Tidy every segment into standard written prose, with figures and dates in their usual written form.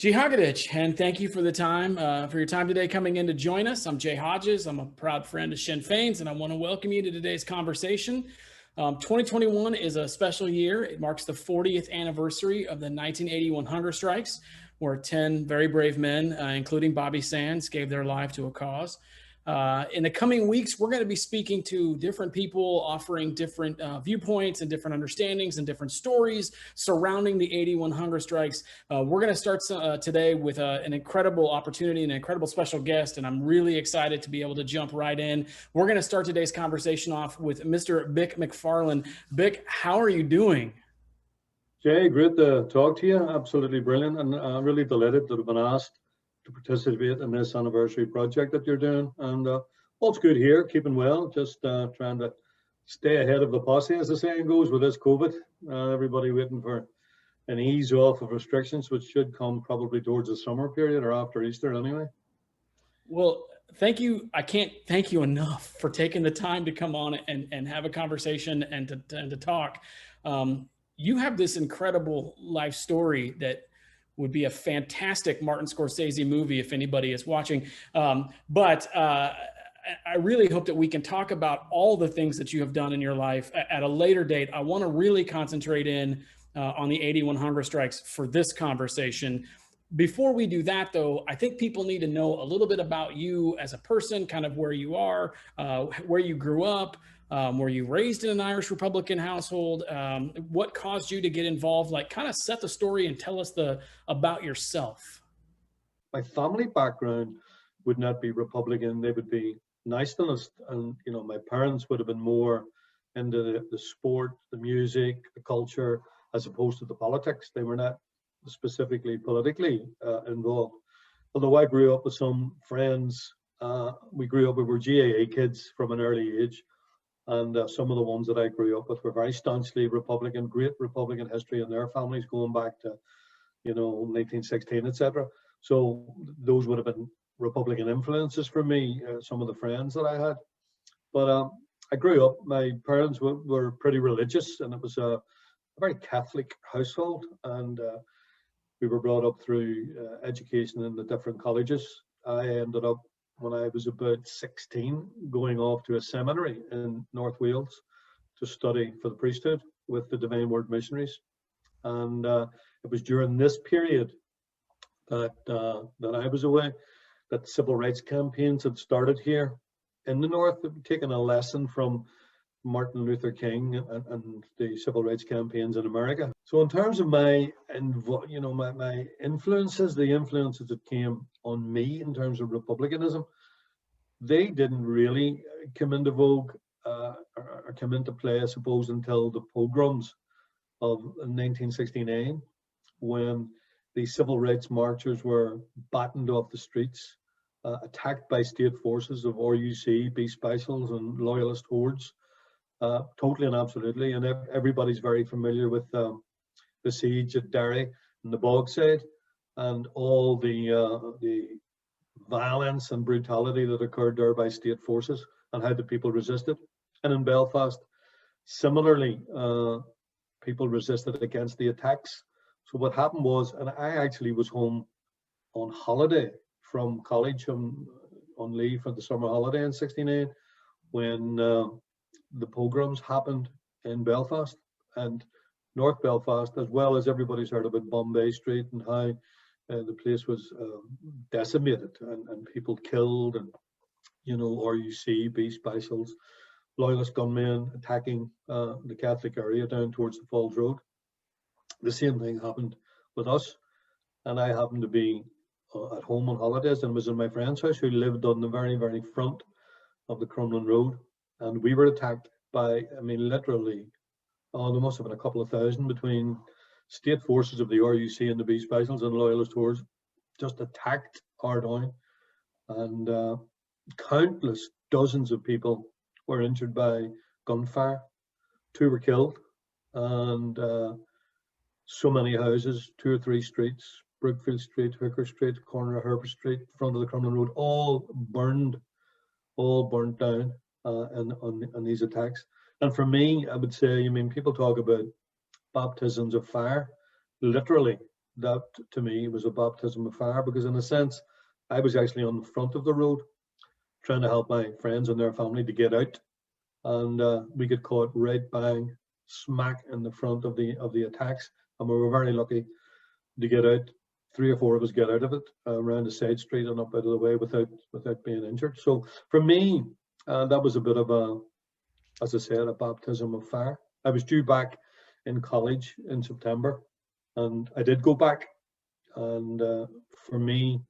Jihagadich, and thank you for the time, for your time today coming in to join us. I'm Jay Hodges. I'm a proud friend of Sinn Féin's, and I want to welcome you to today's conversation. 2021 is a special year. It marks the 40th anniversary of the 1981 hunger strikes, where 10 very brave men, including Bobby Sands, gave their life to a cause. In the coming weeks, we're going to be speaking to different people, offering different viewpoints and different understandings and different stories surrounding the 81 hunger strikes. We're going to start today with an incredible opportunity and an incredible special guest, and I'm really excited to be able to jump right in. We're going to start today's conversation off with Mr. Bick McFarlane. Bick, how are you doing? Jay, great to talk to you. Absolutely brilliant, and I'm really delighted that I've been asked to participate in this anniversary project that you're doing. And all's good here, keeping well, just trying to stay ahead of the posse, as the saying goes, with this COVID. Everybody waiting for an ease off of restrictions, which should come probably towards the summer period or after Easter anyway. Well, thank you. I can't thank you enough for taking the time to come on and have a conversation and to talk. You have this incredible life story that would be a fantastic Martin Scorsese movie if anybody is watching. But I really hope that we can talk about all the things that you have done in your life at a later date. I want to really concentrate in on the 81 hunger strikes for this conversation. Before we do that, though, I think people need to know a little bit about you as a person, kind of where you are, where you grew up. Were you raised in an Irish Republican household? What caused you to get involved? Like, kind of set the story and tell us about yourself. My family background would not be Republican; they would be nationalist, and my parents would have been more into the sport, the music, the culture, as opposed to the politics. They were not specifically politically involved. Although I grew up with some friends, we were GAA kids from an early age. And some of the ones that I grew up with were very staunchly Republican, great Republican history in their families going back to, 1916, etc. So those would have been Republican influences for me, some of the friends that I had. But I grew up, my parents were pretty religious, and it was a very Catholic household. And we were brought up through education in the different colleges. I ended up, when I was about 16, going off to a seminary in North Wales to study for the priesthood with the Divine Word missionaries. And it was during this period that I was away that civil rights campaigns had started here in the North, taking a lesson from Martin Luther King and the civil rights campaigns in America. So in terms of my influences, the influences that came on me in terms of republicanism, they didn't really come into vogue or come into play, I suppose, until the pogroms of 1969, when the civil rights marchers were battened off the streets, attacked by state forces of RUC, Beast Specials and loyalist hordes. Totally and absolutely, and everybody's very familiar with the siege at Derry and the Bogside, and all the violence and brutality that occurred there by state forces, and how the people resisted. And in Belfast, similarly, people resisted against the attacks. So what happened was, and I actually was home on holiday from college, on leave for the summer holiday in '69, when the pogroms happened in Belfast and North Belfast, as well as everybody's heard about Bombay Street and how the place was decimated and people killed, and RUC, Beast Specials, loyalist gunmen attacking the Catholic area down towards the Falls Road. The same thing happened with us, and I happened to be at home on holidays and was in my friend's house, who lived on the very, very front of the Crumlin Road. And we were attacked by, literally, there must have been a couple of thousand between state forces of the RUC and the Beast Specials and loyalist hordes, just attacked our town. And countless dozens of people were injured by gunfire. 2 were killed. And so many houses, 2 or 3 streets, Brookfield Street, Hooker Street, corner of Herbert Street, front of the Crumlin Road, all burnt down on these attacks. And for me, I would say, people talk about baptisms of fire. Literally, that to me was a baptism of fire, because in a sense, I was actually on the front of the road trying to help my friends and their family to get out, and we got caught right bang smack in the front of the attacks, and we were very lucky to get out. 3 or 4 of us get out of it around a side street and up out of the way without being injured. So for me, that was a bit of a, as I said, a baptism of fire. I was due back in college in September, and I did go back. And for me,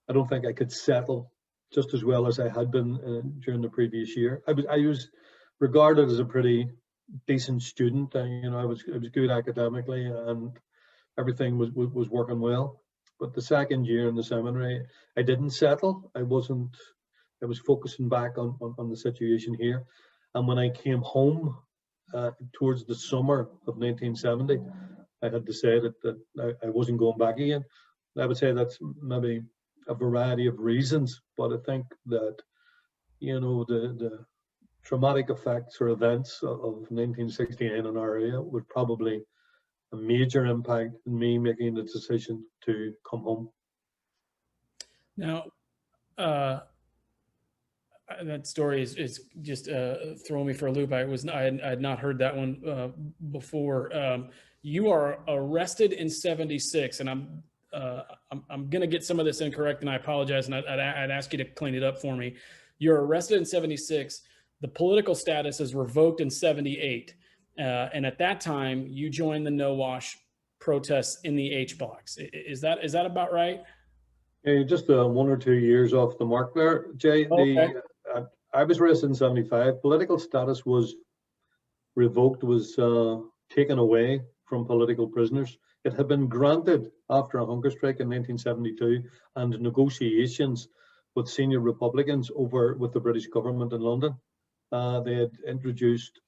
I don't think I could settle just as well as I had been during the previous year. I was regarded as a pretty decent student. I was good academically, and everything was working well. But the second year in the seminary, I didn't settle. I was focusing back on the situation here. And when I came home towards the summer of 1970, I had decided that I wasn't going back again. I would say that's maybe a variety of reasons, but I think that, the traumatic effects or events of 1969 in our area would probably a major impact in me making the decision to come home. Now, that story is just throwing me for a loop. I had not heard that one before. You are arrested in '76, and I'm going to get some of this incorrect, and I apologize. And I'd ask you to clean it up for me. You're arrested in '76. The political status is revoked in '78, and at that time, you joined the No Wash protests in the H blocks. Is that about right? Yeah, just 1 or 2 years off the mark there, Jay. Okay. I was arrested in '75. Political status was revoked, was taken away from political prisoners. It had been granted after a hunger strike in 1972 and negotiations with senior Republicans with the British government in London. They had introduced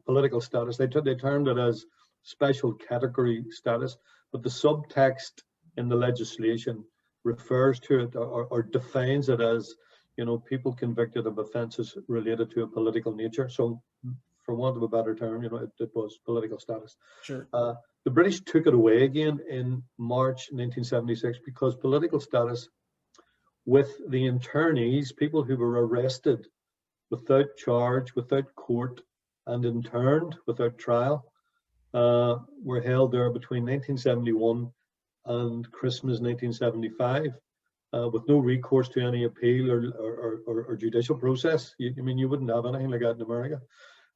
political status. They termed it as special category status, but the subtext in the legislation refers to it or defines it as, people convicted of offences related to a political nature. So, for want of a better term, it was political status. Sure. The British took it away again in March 1976 because political status with the internees, people who were arrested without charge, without court, and interned without trial, were held there between 1971 and Christmas 1975, with no recourse to any appeal or judicial process. You wouldn't have anything like that in America.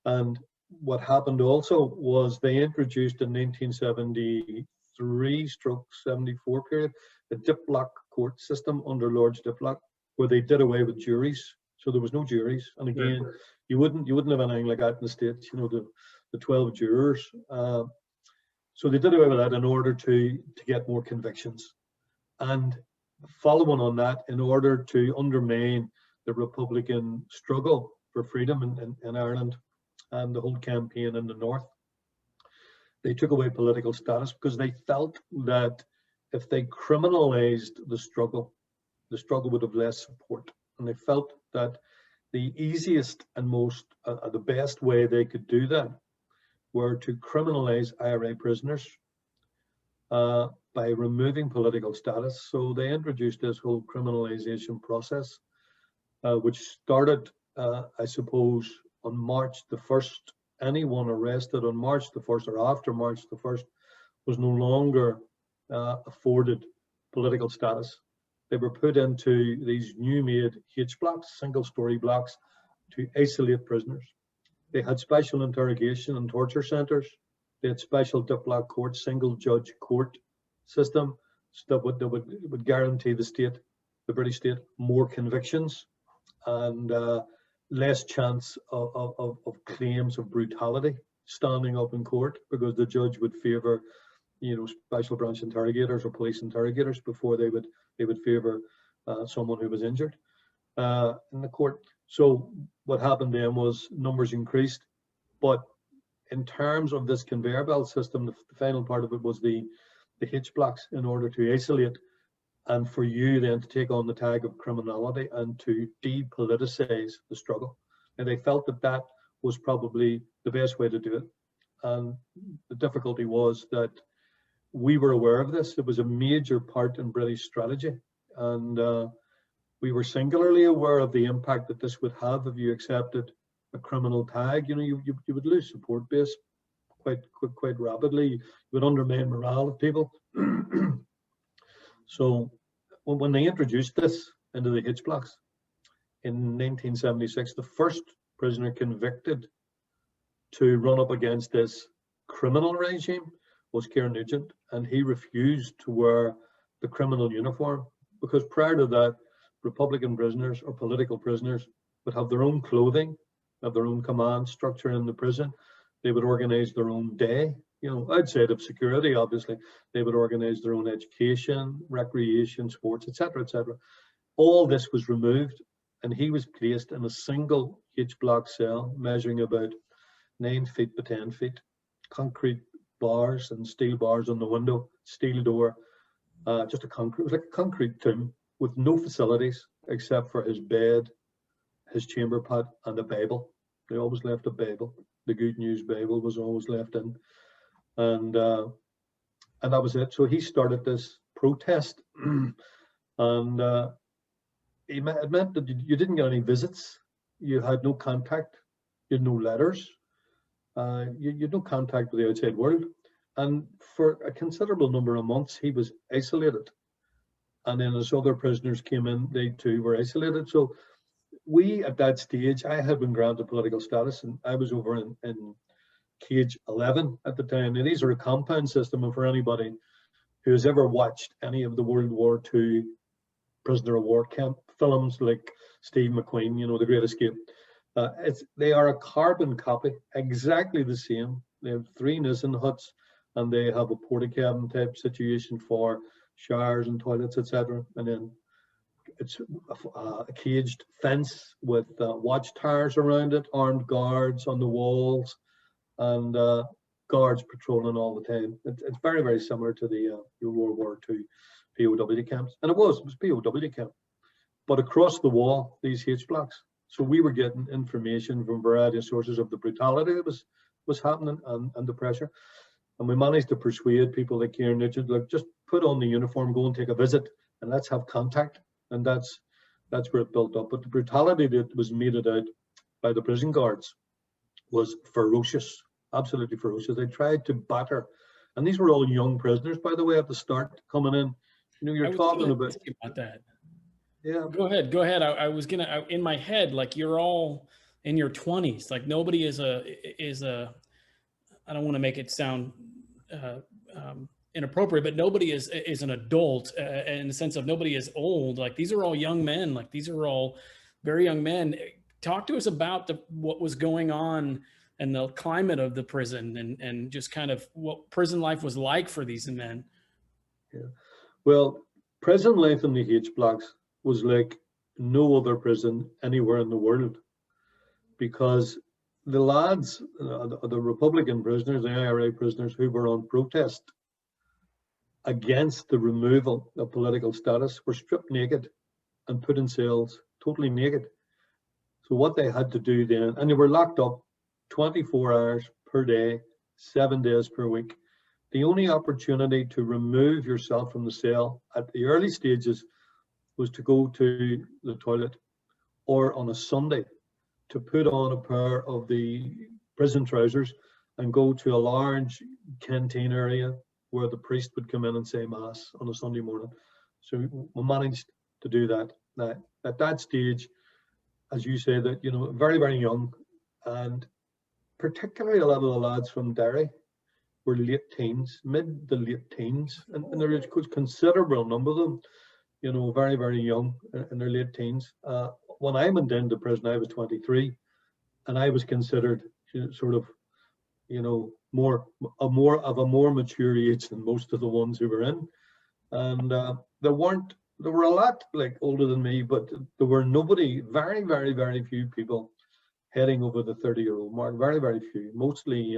And what happened also was they introduced in 1973/74 period the diplock court system under Lord Diplock, where they did away with juries. So there was no juries. And again, you wouldn't have anything like that in the States, the 12 jurors. So they did away with that in order to get more convictions. And following on that, in order to undermine the Republican struggle for freedom in Ireland and the whole campaign in the North, they took away political status because they felt that if they criminalized the struggle would have less support. And they felt that the easiest and most, the best way they could do that were to criminalize IRA prisoners by removing political status. So they introduced this whole criminalization process, which started, I suppose, on March the 1st. Anyone arrested on March the 1st or after March the 1st was no longer afforded political status. They were put into these new-made H blocks, single-story blocks, to isolate prisoners. They had special interrogation and torture centres. They had special diplock court, single-judge court system that would guarantee the British state, more convictions and less chance of claims of brutality standing up in court, because the judge would favour, special branch interrogators or police interrogators before they would favour someone who was injured in the court. So what happened then was numbers increased, but in terms of this conveyor belt system, the final part of it was the H blocks, in order to isolate and for you then to take on the tag of criminality and to depoliticize the struggle. And they felt that was probably the best way to do it. And the difficulty was that we were aware of this. It was a major part in British strategy, and we were singularly aware of the impact that this would have if you accepted a criminal tag. You know, you would lose support base quite rapidly. You would undermine morale of people. So when they introduced this into the H blocks in 1976, the first prisoner convicted to run up against this criminal regime was Kieran Nugent, and he refused to wear the criminal uniform, because prior to that, Republican prisoners or political prisoners would have their own clothing, have their own command structure in the prison. They would organize their own day, you know, outside of security, obviously. They would organize their own education, recreation, sports, etc., etc. All this was removed, and he was placed in a single H block cell measuring about 9 feet by 10 feet, concrete bars and steel bars on the window, steel door, just a concrete, it was like a concrete tomb with no facilities except for his bed, his chamber pot, and a Bible. They always left a Bible. The Good News Bible was always left in, and that was it. So he started this protest, and it meant that you didn't get any visits, you had no contact, you had no letters, you had no contact with the outside world, and for a considerable number of months he was isolated. And then as other prisoners came in, they too were isolated. So we, at that stage, I had been granted political status, and I was over in cage 11 at the time. And these are a compound system, and for anybody who has ever watched any of the World War II prisoner of war camp films like Steve McQueen, you know, The Great Escape, they are a carbon copy, exactly the same. They have 3 Nissen huts, and they have a porta-cabin type situation for showers and toilets, etc. And then it's a caged fence with watchtowers around it, armed guards on the walls, and guards patrolling all the time. It's very, very similar to the World War II POW camps. And it was POW camp. But across the wall, these H blocks. So we were getting information from a variety of sources of the brutality that was happening, and the pressure. And we managed to persuade people like Kieran Nugent, look, just put on the uniform, go and take a visit, and let's have contact. And that's where it built up. But the brutality that was meted out by the prison guards was ferocious, absolutely ferocious. They tried to batter, and these were all young prisoners, by the way, at the start coming in. You know, you're talking about that. Yeah. Go ahead. I was gonna, in my head, like, you're all in your 20s. Like, nobody is a. I don't want to make it sound inappropriate, but nobody is an adult in the sense of nobody is old. Like, these are all young men. Like, these are all very young men. Talk to us about what was going on and the climate of the prison, and just kind of what prison life was like for these men. Yeah. Well, prison life in the H blocks was like no other prison anywhere in the world, because the lads, the Republican prisoners, the IRA prisoners who were on protest against the removal of political status, were stripped naked and put in cells, totally naked. So what they had to do then, and they were locked up 24 hours per day, 7 days per week. The only opportunity to remove yourself from the cell at the early stages was to go to the toilet, or on a Sunday to put on a pair of the prison trousers and go to a large canteen area where the priest would come in and say mass on a Sunday morning. So we managed to do that. Now, at that stage, as you say, that, you know, very, very young, and particularly a lot of the lads from Derry were late teens, mid to late teens, and there was a considerable number of them, you know, very, very young in their late teens. When I went into prison, I was 23, and I was considered sort of, you know, more of a more mature age than most of the ones who were in. And there were a lot like older than me, but there were nobody, very, very, very few people heading over the 30-year-old mark. Very, very few, mostly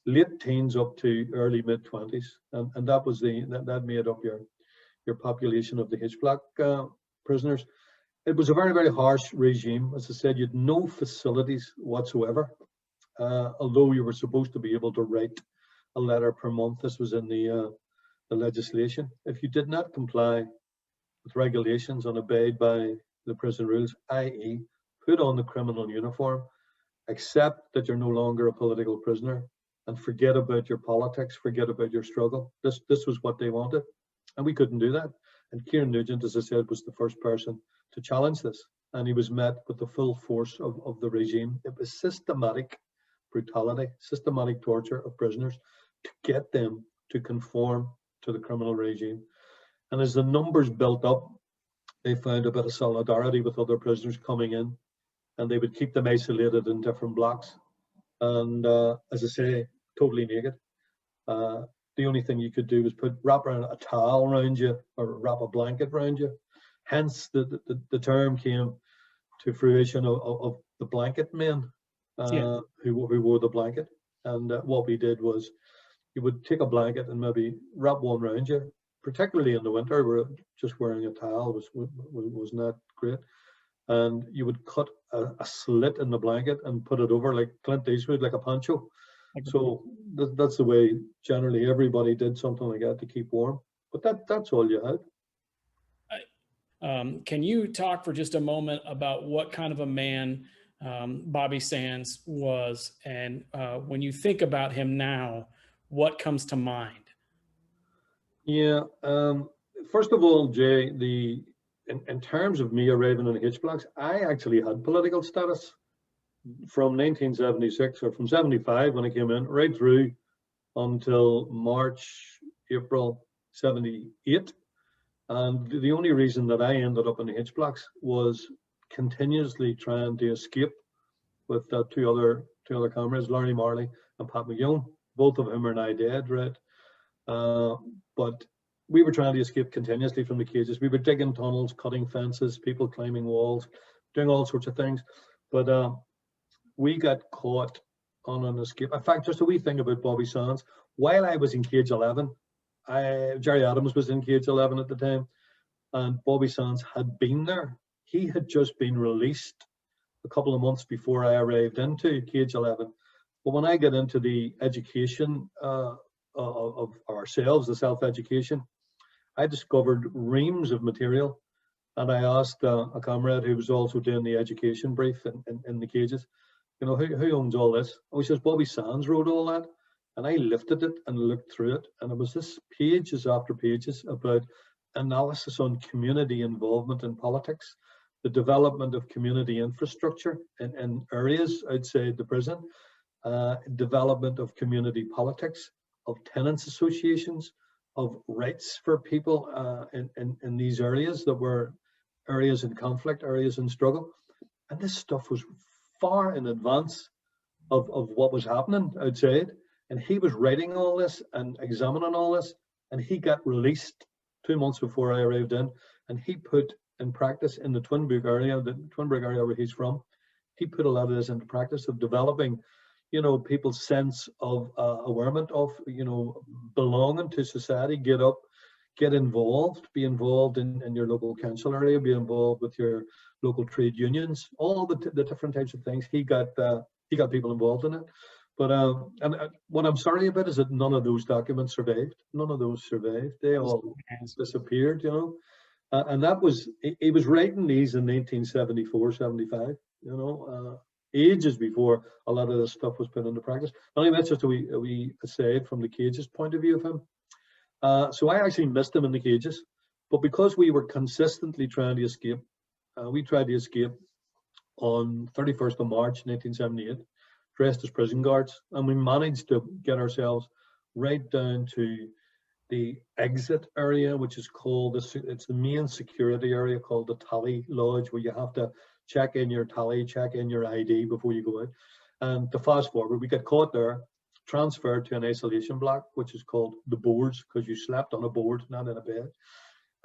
late teens up to early mid-20s, and that was that made up your population of the H block prisoners. It was a very, very harsh regime. As I said, you had no facilities whatsoever, although you were supposed to be able to write a letter per month. This was in the legislation. If you did not comply with regulations and abide by the prison rules, i.e., put on the criminal uniform, accept that you're no longer a political prisoner, and forget about your politics, forget about your struggle. This was what they wanted, and we couldn't do that. And Kieran Nugent, as I said, was the first person to challenge this, and he was met with the full force of the regime. It was systematic brutality, systematic torture of prisoners to get them to conform to the criminal regime. And as the numbers built up, they found a bit of solidarity with other prisoners coming in, and they would keep them isolated in different blocks. And as I say, totally naked. The only thing you could do was wrap around a towel around you or wrap a blanket around you. Hence, the term came to fruition of the blanket men who wore the blanket. And what we did was you would take a blanket and maybe wrap one around you, particularly in the winter where just wearing a towel was not great. And you would cut a slit in the blanket and put it over like Clint Eastwood, like a poncho. So that's the way generally everybody did something like that to keep warm. But that's all you had. Can you talk for just a moment about what kind of a man Bobby Sands was, and when you think about him now, what comes to mind? Yeah. First of all, Jay, in terms of me arriving in the H blocks, I actually had political status from 1976 or from 75 when I came in, right through until March, April 78. And the only reason that I ended up in the H blocks was continuously trying to escape with two other comrades, Larry Marley and Pat McGill, both of whom are now dead, right? But we were trying to escape continuously from the cages. We were digging tunnels, cutting fences, people climbing walls, doing all sorts of things. But we got caught on an escape. In fact, just a wee thing about Bobby Sands. While I was in cage 11, Gerry Adams was in cage 11 at the time, and Bobby Sands had been there. He had just been released a couple of months before I arrived into cage 11. But when I got into the education of ourselves, the self-education, I discovered reams of material, and I asked a comrade who was also doing the education brief in the cages, you know, who owns all this? Oh, he says, Bobby Sands wrote all that. And I lifted it and looked through it, and it was this pages after pages about analysis on community involvement in politics, the development of community infrastructure in areas outside the prison, development of community politics, of tenants associations, of rights for people in these areas that were areas in conflict, areas in struggle. And this stuff was far in advance of what was happening outside. And he was writing all this and examining all this, and he got released 2 months before I arrived in, and he put in practice in the Twinbrook area where he's from, he put a lot of this into practice of developing, you know, people's sense of awareness of, you know, belonging to society, get up, get involved, be involved in your local council area, be involved with your local trade unions, all the different types of things. He got people involved in it. But and what I'm sorry about is that none of those documents survived. None of those survived. They all disappeared, you know. And that was, he was writing these in 1974, 75, you know, ages before a lot of this stuff was put into practice. Anyway, that's just a wee aside from the cages point of view of him. So I actually missed him in the cages, but because we were consistently trying to escape, we tried to escape on 31st of March 1978, dressed as prison guards, and we managed to get ourselves right down to the exit area, which is called, it's the main security area called the Tally Lodge, where you have to check in your tally, check in your ID before you go out. And to fast forward, we got caught there, transferred to an isolation block, which is called the boards, because you slept on a board, not in a bed.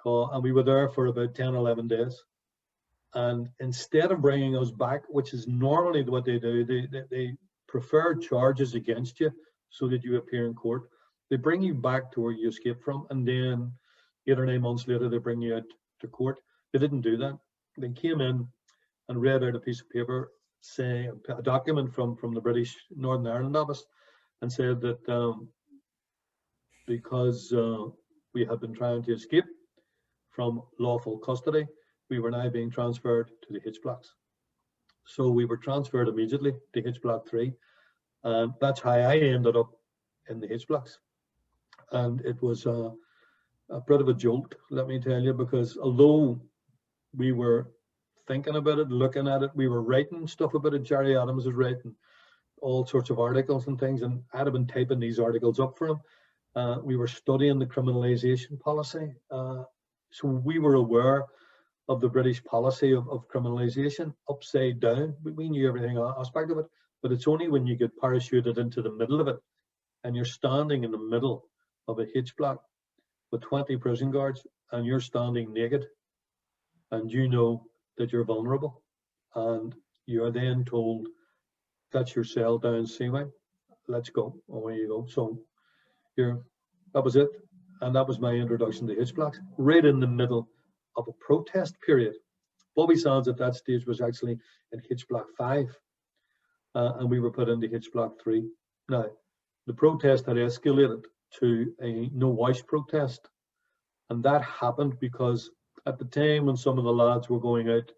And we were there for about 10, 11 days. And instead of bringing us back, which is normally what they do, they prefer charges against you so that you appear in court. They bring you back to where you escaped from, and then 8 or 9 months later, they bring you out to court. They didn't do that. They came in and read out a piece of paper, saying a document from the British Northern Ireland office, and said that because we had been trying to escape from lawful custody. We were now being transferred to the H blocks. So we were transferred immediately to H block 3. And that's how I ended up in the H blocks. And it was a bit of a jolt, let me tell you, because although we were thinking about it, looking at it, we were writing stuff about it. Gerry Adams was writing all sorts of articles and things, and I'd have been typing these articles up for him. We were studying the criminalisation policy. So we were aware of the British policy of criminalisation upside down. We knew everything aspect of it, but it's only when you get parachuted into the middle of it and you're standing in the middle of a H block with 20 prison guards and you're standing naked and you know that you're vulnerable, and you're then told, that's your cell down Seaway, let's go, away you go. So that was it, and that was my introduction to H blocks, right in the middle of a protest period. Bobby Sands at that stage was actually in H block 5, and we were put into H block 3. Now, the protest had escalated to a no wash protest, and that happened because at the time when some of the lads were going out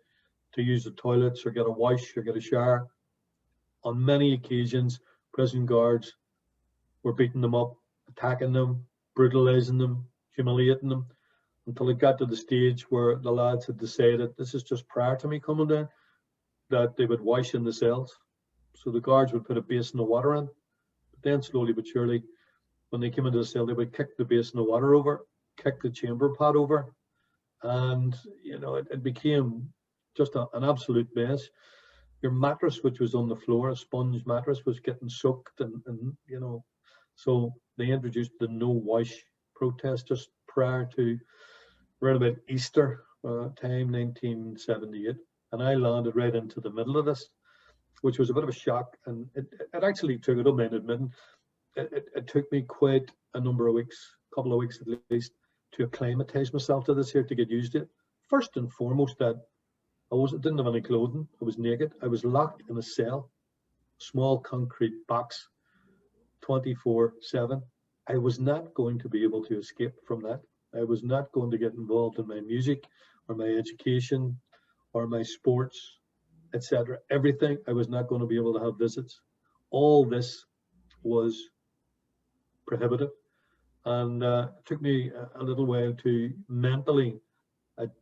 to use the toilets or get a wash or get a shower, on many occasions prison guards were beating them up, attacking them, brutalizing them, humiliating them, until it got to the stage where the lads had decided, this is just prior to me coming down, that they would wash in the cells. So the guards would put a basin of water in, but then slowly but surely, when they came into the cell, they would kick the basin of water over, kick the chamber pot over, and it became just an absolute mess. Your mattress, which was on the floor, a sponge mattress, was getting soaked, and so they introduced the no wash protest just prior to around about Easter time, 1978, and I landed right into the middle of this, which was a bit of a shock, and it actually took, I don't mind admitting, it took me quite a number of weeks, a couple of weeks at least, to acclimatise myself to this here, to get used to it. First and foremost, that I didn't have any clothing. I was naked. I was locked in a cell, small concrete box, 24/7. I was not going to be able to escape from that. I was not going to get involved in my music or my education or my sports, etc. Everything. I was not going to be able to have visits. All this was prohibited. And it took me a little while to mentally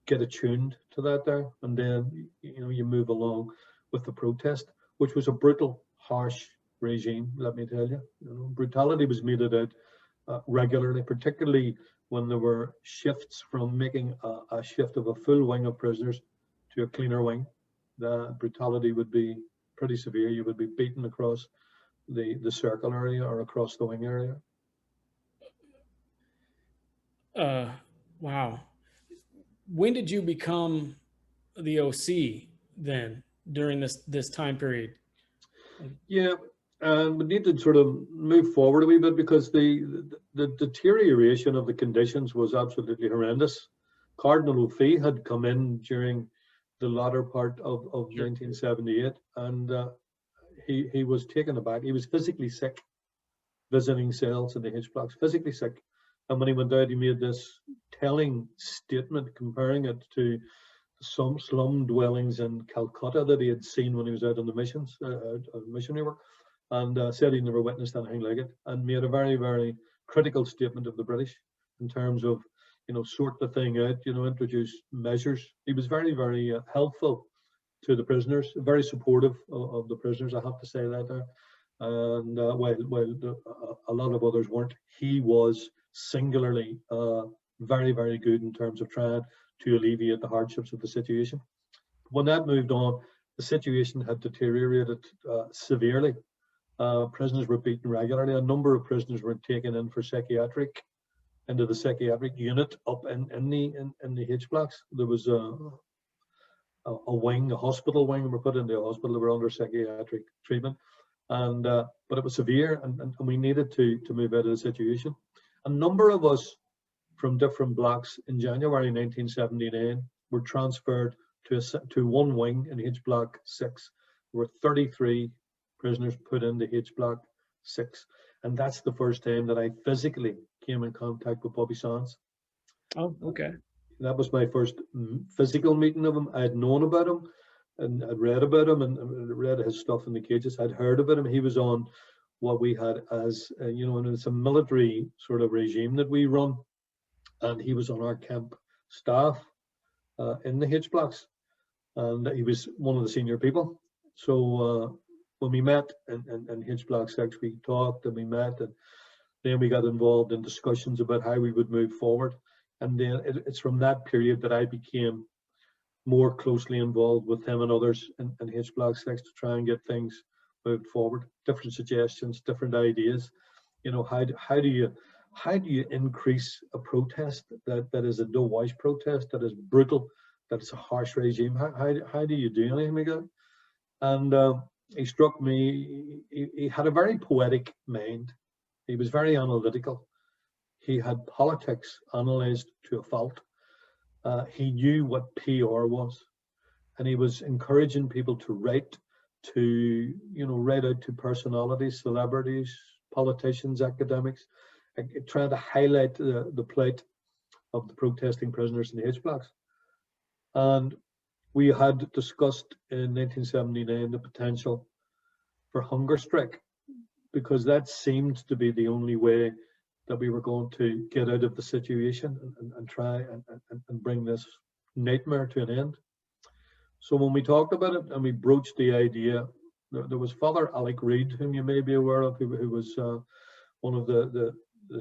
get attuned to that there, and then you move along with the protest, which was a brutal, harsh regime. Let me tell you, brutality was meted out regularly, particularly when there were shifts from making a shift of a full wing of prisoners to a cleaner wing. The brutality would be pretty severe. You would be beaten across the circle area or across the wing area. Wow. When did you become the OC then, during this time period? Yeah, and we need to sort of move forward a wee bit, because the deterioration of the conditions was absolutely horrendous. Cardinal O'Fee had come in during the latter part of 1978, and he was taken aback. He was physically sick, visiting cells in the H blocks, physically sick. And when he went out, he made this telling statement comparing it to some slum dwellings in Calcutta that he had seen when he was out on the missions, missionary work, and said he never witnessed anything like it, and made a very, very critical statement of the British in terms of, sort the thing out, introduce measures. He was very, very helpful to the prisoners, very supportive of the prisoners, I have to say that there. And while a lot of others weren't, he was singularly very, very good in terms of trying to alleviate the hardships of the situation. When that moved on, the situation had deteriorated severely. Prisoners were beaten regularly. A number of prisoners were taken in for into the psychiatric unit up in the H blocks. There was a wing, a hospital wing, were put into a hospital. They were under psychiatric treatment, and but it was severe, and we needed to move out of the situation. A number of us from different blocks in January 1979 were transferred to one wing in H block 6. There were 33 prisoners put into H block 6, and that's the first time that I physically came in contact with Bobby Sands. Oh, okay. That was my first physical meeting of him. I had known about him and I'd read about him and read his stuff in the cages. I'd heard about him. He was on what we had as, and it's a military sort of regime that we run. And he was on our camp staff in the H blocks. And he was one of the senior people. So when we met in H block 6, we talked and we met, and then we got involved in discussions about how we would move forward. And then it's from that period that I became more closely involved with him and others in H block 6 to try and get things moved forward. Different suggestions, different ideas. How do you increase a protest that is a no-wash protest, that is brutal, that is a harsh regime? How do you do anything like that? And he struck me. He had a very poetic mind. He was very analytical. He had politics analysed to a fault. He knew what PR was, and he was encouraging people to write out to personalities, celebrities, politicians, academics, trying to highlight the plight of the protesting prisoners in the H blocks. And we had discussed in 1979 the potential for hunger strike, because that seemed to be the only way that we were going to get out of the situation and try and bring this nightmare to an end. So when we talked about it and we broached the idea, there was Father Alec Reid, whom you may be aware of, who was one of the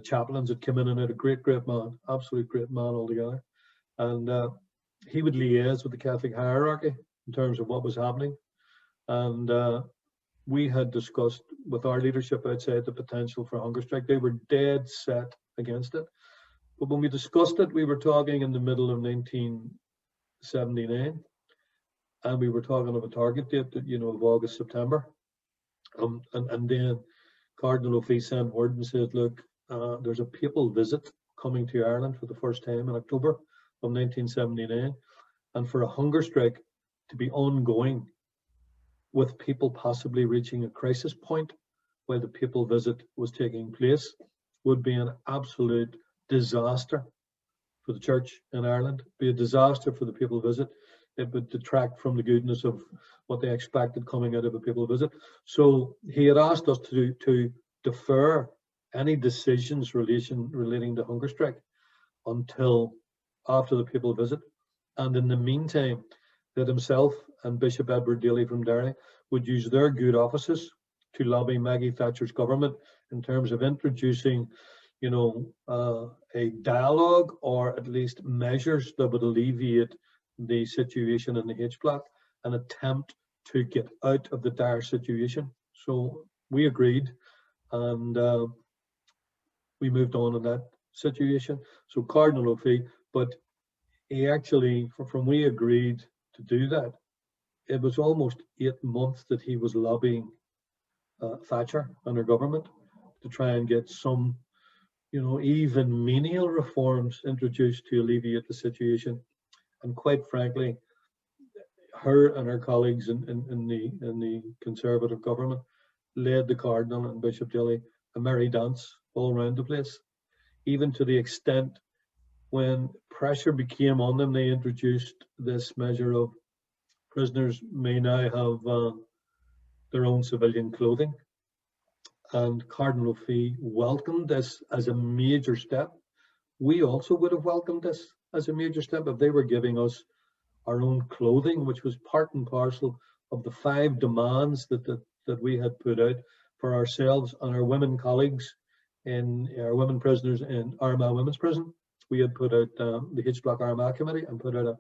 chaplains that came in and out, a great man, absolute great man altogether. And he would liaise with the Catholic hierarchy in terms of what was happening. And we had discussed with our leadership outside the potential for hunger strike. They were dead set against it. But when we discussed it, we were talking in the middle of 1979. And we were talking of a target date that, of August, September. And then Cardinal O'Fee sent word and said, look, there's a papal visit coming to Ireland for the first time in October of 1979. And for a hunger strike to be ongoing, with people possibly reaching a crisis point while the papal visit was taking place, would be an absolute disaster for the church in Ireland, be a disaster for the papal visit. It would detract from the goodness of what they expected coming out of a papal visit. So he had asked us to defer any decisions relating to hunger strike until after the papal visit. And in the meantime, that himself and Bishop Edward Daly from Derry would use their good offices to lobby Maggie Thatcher's government in terms of introducing, a dialogue, or at least measures that would alleviate the situation in the H block, an attempt to get out of the dire situation. So we agreed, and we moved on in that situation. So Cardinal O'Fee, but he actually, from we agreed to do that, it was almost 8 months that he was lobbying Thatcher and her government to try and get some, even menial reforms introduced to alleviate the situation. And quite frankly, her and her colleagues in the Conservative government led the Cardinal and Bishop Daly a merry dance all around the place, even to the extent when pressure became on them, they introduced this measure of prisoners may now have their own civilian clothing. And Cardinal O'Fee welcomed this as a major step. We also would have welcomed this as a major step if they were giving us our own clothing, which was part and parcel of the 5 demands that we had put out for ourselves and our women colleagues in our women prisoners in Armagh Women's Prison. We had put out the H Block Armagh Committee and put out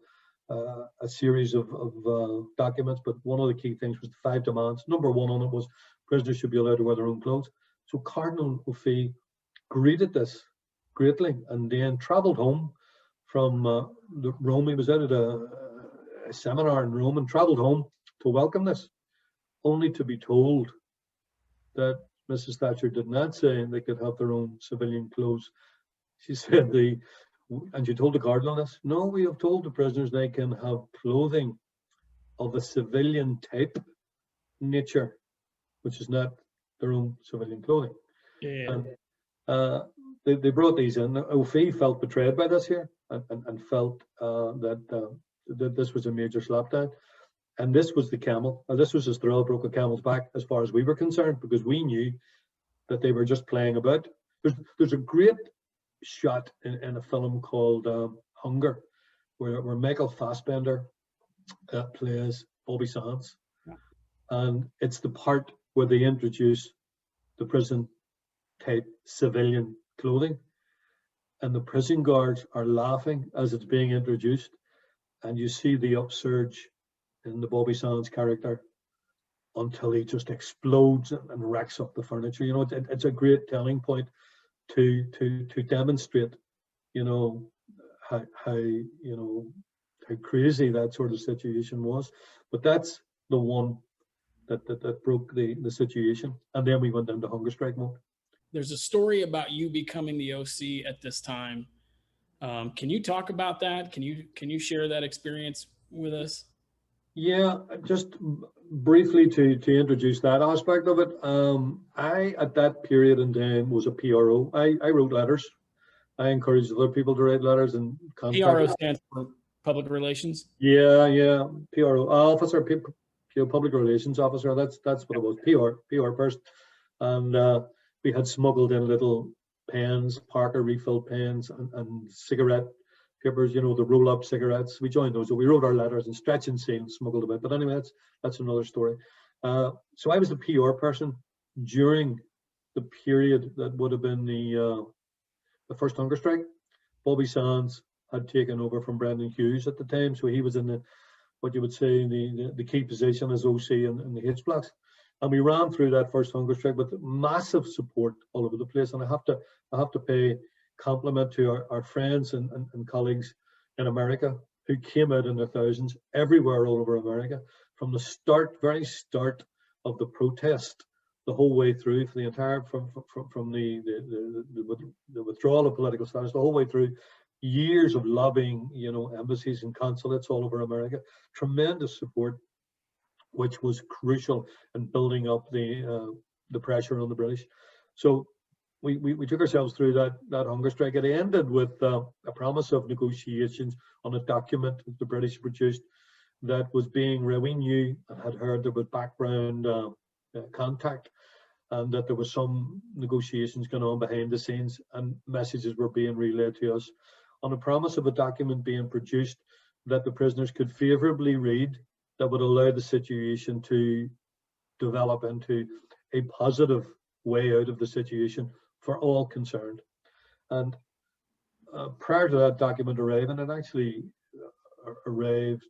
a series of documents, but one of the key things was the 5 demands. Number 1 on it was prisoners should be allowed to wear their own clothes. So Cardinal O'Fee greeted this greatly and then travelled home from Rome. He was out at a seminar in Rome and travelled home to welcome this, only to be told that Mrs. Thatcher did not say they could have their own civilian clothes. She said and she told the Cardinal this, no, we have told the prisoners they can have clothing of a civilian type nature, which is not their own civilian clothing. Yeah. And they brought these in. O'Fee felt betrayed by this here, and felt that this was a major slapdown. And this was the camel. This was the straw that broke the camel's back as far as we were concerned, because we knew that they were just playing about. There's a great shot in a film called Hunger, where Michael Fassbender plays Bobby Sands. Yeah. And it's the part where they introduce the prison type civilian clothing, and the prison guards are laughing as it's being introduced, and you see the upsurge in the Bobby Sands character until he just explodes and wrecks up the furniture. You know, it's a great telling point to demonstrate, you know, how crazy that sort of situation was. But that's the one that broke the situation, and then we went into hunger strike mode. There's a story about you becoming the OC at this time. Can you talk about that? Can you share that experience with us? Yeah, just briefly to introduce that aspect of it. I, at that period in time, was a PRO. I wrote letters. I encouraged other people to write letters and contact. PRO stands for public relations. Yeah, PRO officer, public relations officer. That's what it was. PR person. And we had smuggled in little pens, Parker refill pens, and cigarette papers, you know, the roll-up cigarettes. We joined those. So we wrote our letters and stretch and seal and smuggled a bit. But anyway, that's another story. So I was the PR person during the period that would have been the first hunger strike. Bobby Sands had taken over from Brendan Hughes at the time, so he was in what you would say the key position as OC in the H blocks. And we ran through that first hunger strike with massive support all over the place. And I have to pay compliment to our friends and colleagues in America who came out in their thousands everywhere all over America, from the very start of the protest, the whole way through, for the entire from the withdrawal of political status, the whole way through, years of lobbying, you know, embassies and consulates all over America, tremendous support, which was crucial in building up the pressure on the British. So we took ourselves through that hunger strike. It ended with a promise of negotiations on a document that the British produced that was being, we knew and had heard there was background contact, and that there was some negotiations going on behind the scenes, and messages were being relayed to us on a promise of a document being produced that the prisoners could favourably read, that would allow the situation to develop into a positive way out of the situation for all concerned. And prior to that document arriving, it actually arrived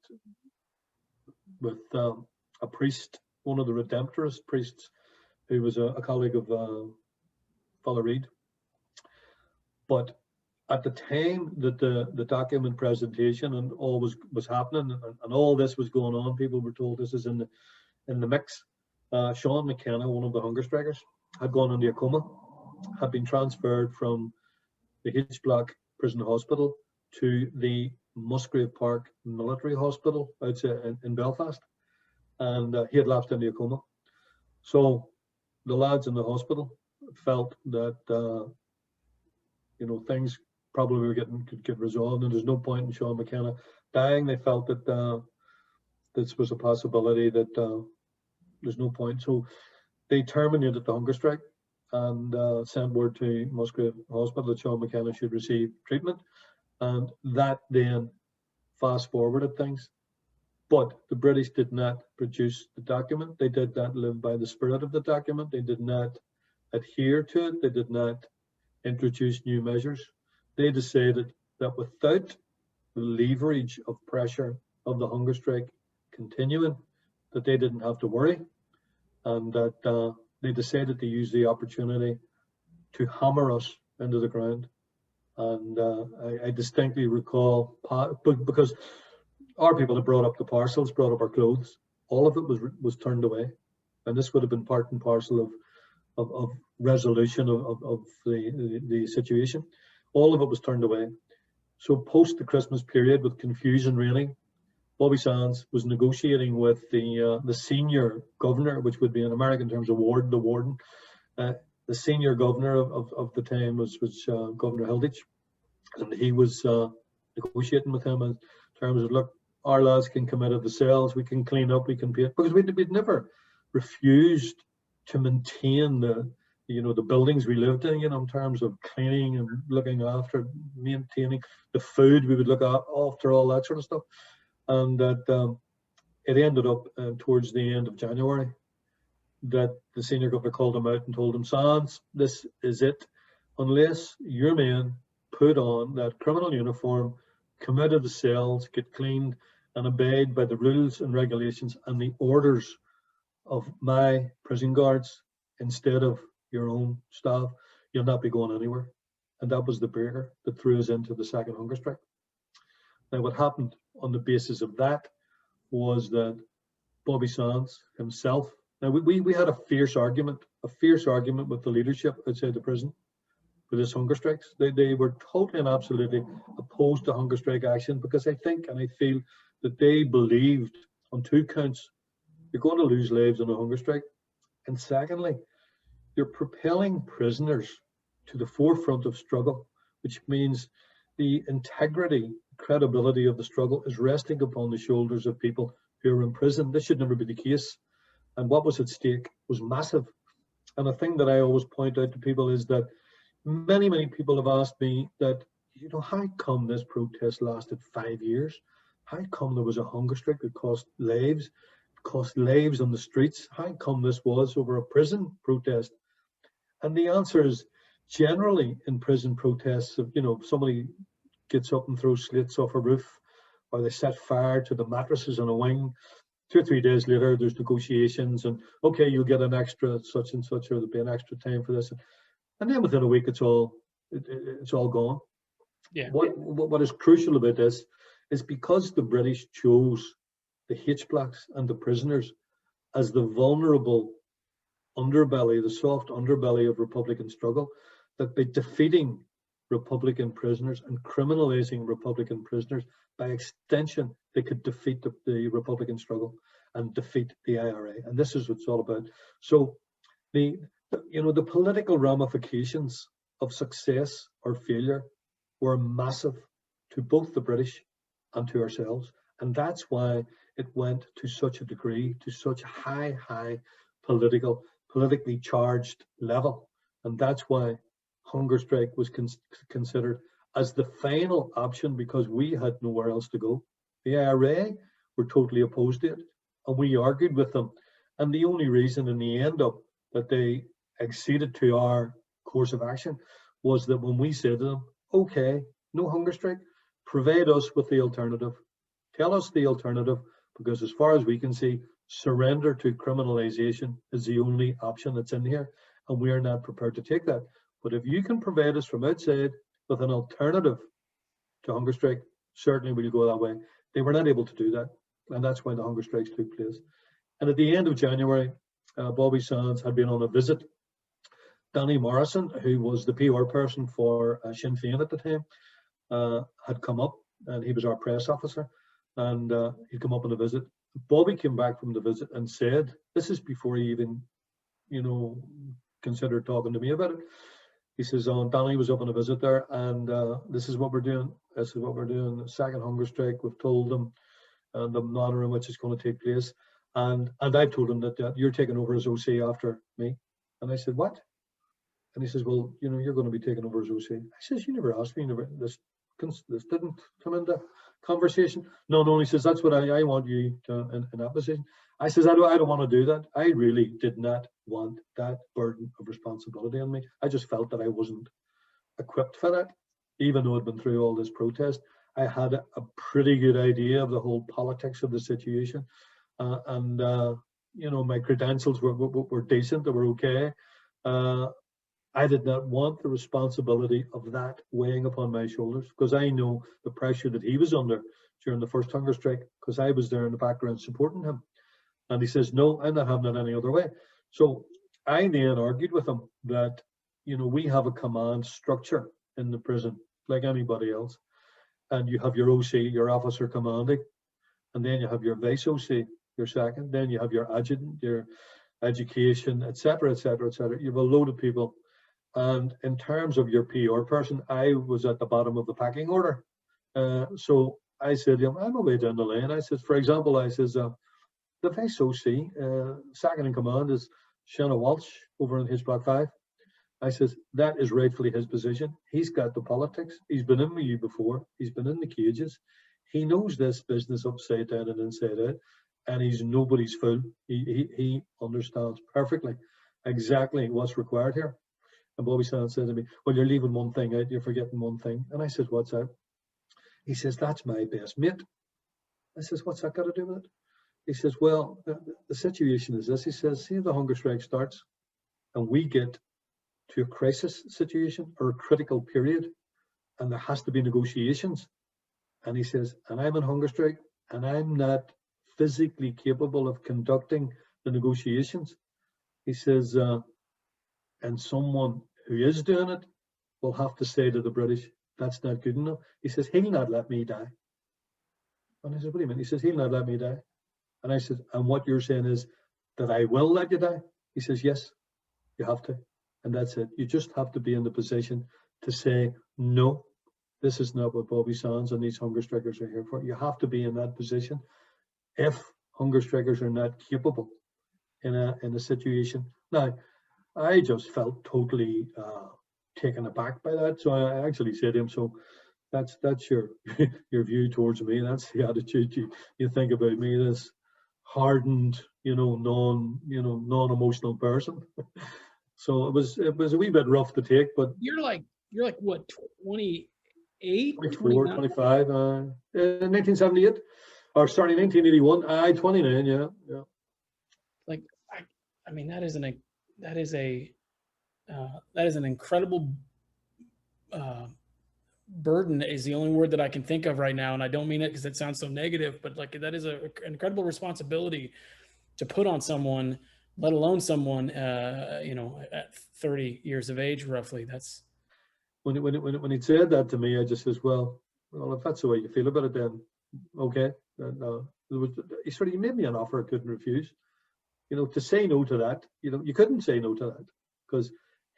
with a priest, one of the Redemptorist priests, who was a colleague of Father Reid. But at the time that the document presentation and all was happening, and all this was going on, people were told this is in the mix. Sean McKenna, one of the hunger strikers, had gone into a coma, had been transferred from the H Block Prison Hospital to the Musgrave Park Military Hospital outside in Belfast, and he had lapsed into a coma. So the lads in the hospital felt that you know, things probably could get resolved, and there's no point in Sean McKenna dying. They felt that this was a possibility, that there's no point. So they terminated the hunger strike and sent word to Musgrave Hospital that Sean McKenna should receive treatment, and that then fast forwarded things. But the British did not produce the document. They did not live by the spirit of the document. They did not adhere to it. They did not introduce new measures. They decided that without the leverage of pressure of the hunger strike continuing, that they didn't have to worry, and that they decided to use the opportunity to hammer us into the ground. And I distinctly recall, because our people had brought up the parcels, brought up our clothes, all of it was turned away, and this would have been part and parcel of resolution of the situation. All of it was turned away. So post the Christmas period, with confusion reigning, Bobby Sands was negotiating with the senior governor, which would be in American terms the warden, the senior governor of the time was Governor Hilditch, and he was negotiating with him in terms of, look, our lads can come out of the cells, we can clean up, we can paint, because we'd never refused to maintain the buildings we lived in, in terms of cleaning and looking after, maintaining the food, we would look after all that sort of stuff. And that it ended up towards the end of January that the senior governor called him out and told him, Sands, this is it. Unless your men put on that criminal uniform, come out of the cells, get cleaned, and abide by the rules and regulations and the orders of my prison guards instead of your own staff, you'll not be going anywhere. And that was the breaker that threw us into the second hunger strike. Now, what happened on the basis of that was that Bobby Sands himself, now we had a fierce argument with the leadership outside the prison for this hunger strikes. They were totally and absolutely opposed to hunger strike action, because I think and I feel that they believed on two counts: you're going to lose lives on a hunger strike, and secondly, you're propelling prisoners to the forefront of struggle, which means the integrity, credibility of the struggle is resting upon the shoulders of people who are in prison. This should never be the case. And what was at stake was massive. And the thing that I always point out to people is that many people have asked me that, how come this protest lasted 5 years? How come there was a hunger strike that cost lives on the streets? How come this was over a prison protest? And the answer is, generally in prison protests, if somebody gets up and throws slates off a roof, or they set fire to the mattresses on a wing, 2 or 3 days later there's negotiations, and okay, you'll get an extra such and such, or there'll be an extra time for this, and then within a week it's all gone. Yeah. What is crucial about this is because the British chose the H-blocks and the prisoners as the vulnerable underbelly, the soft underbelly of Republican struggle, that by defeating Republican prisoners and criminalizing Republican prisoners, by extension, they could defeat the Republican struggle and defeat the IRA. And this is what it's all about. So the political ramifications of success or failure were massive to both the British and to ourselves. And that's why it went to such a degree, to such a high politically charged level. And that's why hunger strike was considered as the final option, because we had nowhere else to go. The IRA were totally opposed to it, and we argued with them. And the only reason in the end up that they acceded to our course of action was that when we said to them, okay, no hunger strike, provide us with the alternative. Tell us the alternative, because as far as we can see, surrender to criminalization is the only option that's in here, and we are not prepared to take that. But if you can provide us from outside with an alternative to hunger strike, certainly we'll go that way. They were not able to do that, and that's why the hunger strikes took place. And at the end of January, Bobby Sands had been on a visit. Danny Morrison, who was the PR person for Sinn Féin at the time, had come up, and he was our press officer, and he'd come up on a visit. Bobby came back from the visit and said, this is before he even, considered talking to me about it. He says, Danny was up on a visit there, and this is what we're doing. This is what we're doing. The second hunger strike, we've told them the manner in which it's going to take place. And I've told him that you're taking over as OC after me. And I said, what? And he says, well, you're going to be taking over as OC. I says, you never asked me. This didn't come into conversation. No, he says, that's what I want you to, in that position. I says, I don't want to do that. I really did not want that burden of responsibility on me. I just felt that I wasn't equipped for that, even though I'd been through all this protest. I had a pretty good idea of the whole politics of the situation, and my credentials were decent. They were okay. I did not want the responsibility of that weighing upon my shoulders, because I know the pressure that he was under during the first hunger strike, because I was there in the background supporting him. And he says, no, I'm not having it any other way. So I then argued with him that, we have a command structure in the prison like anybody else. And you have your OC, your officer commanding, and then you have your vice OC, your second, then you have your adjutant, your education, etc., etc., etc. You have a load of people. And in terms of your PR person, I was at the bottom of the packing order. So I said to him, I'm away down the lane. I said, for example, I says, the vice OC, second in command is Shanna Walsh over in his Block 5. I says, that is rightfully his position. He's got the politics. He's been in with you before. He's been in the cages. He knows this business upside down and inside out, and he's nobody's fool. He understands perfectly exactly what's required here. And Bobby Sands said to me, well, you're leaving one thing out, you're forgetting one thing. And I said, what's that? He says, that's my best mate. I says, what's that got to do with it? He says, well, the situation is this. He says, see if the hunger strike starts and we get to a crisis situation or a critical period, and there has to be negotiations. And he says, and I'm on hunger strike and I'm not physically capable of conducting the negotiations. He says, and someone who is doing it will have to say to the British, that's not good enough. He says, he'll not let me die. And I said, what do you mean? He says, he'll not let me die. And I said, and what you're saying is that I will let you die? He says, yes, you have to. And that's it. You just have to be in the position to say, no, this is not what Bobby Sands and these hunger strikers are here for. You have to be in that position. If hunger strikers are not capable in a situation. Now, I just felt totally taken aback by that. So I actually said to him, so that's your your view towards me. That's the attitude you think about me, this hardened, non-emotional person. So it was a wee bit rough to take, but you're like what, 28, 24, 25, 1978, or sorry, 1981. 29, yeah. Like I mean, that is an incredible burden is the only word that I can think of right now, and I don't mean it because it sounds so negative, but like that is an incredible responsibility to put on someone, let alone someone at 30 years of age roughly. That's when he said that to me, I just says, well, if that's the way you feel about it, then okay. He made me an offer I couldn't refuse. To say no to that, you couldn't say no to that, because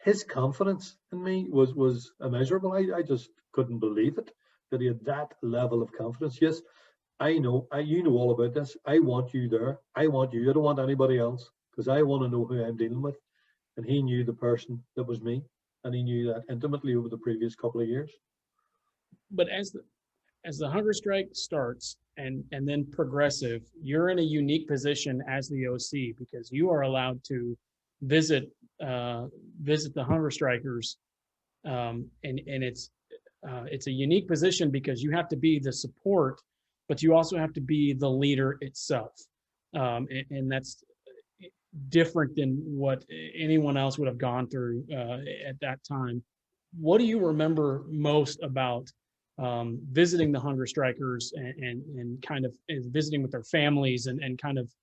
his confidence in me was immeasurable. I just couldn't believe it, that he had that level of confidence. Yes, I know, you know all about this. I want you there. I want you. I don't want anybody else, because I want to know who I'm dealing with. And he knew the person that was me, and he knew that intimately over the previous couple of years. But as the hunger strike starts and then progressive, you're in a unique position as the OC, because you are allowed to visit the hunger strikers, and it's a unique position because you have to be the support, but you also have to be the leader itself, and that's different than what anyone else would have gone through at that time. What do you remember most about visiting the hunger strikers and kind of visiting with their families and kind of,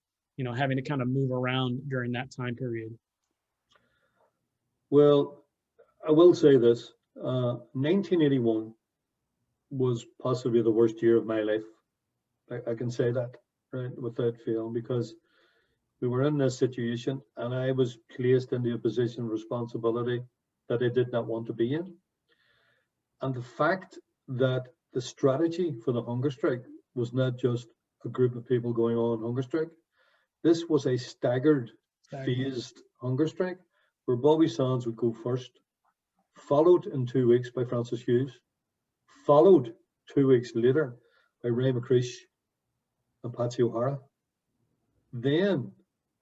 having to kind of move around during that time period? Well, I will say this, 1981 was possibly the worst year of my life. I can say that, right, without fail, because we were in this situation and I was placed into a position of responsibility that I did not want to be in. And the fact that the strategy for the hunger strike was not just a group of people going on hunger strike. This was a staggered, phased hunger strike, where Bobby Sands would go first, followed in 2 weeks by Francis Hughes, followed 2 weeks later by Ray McCreesh and Patsy O'Hara. Then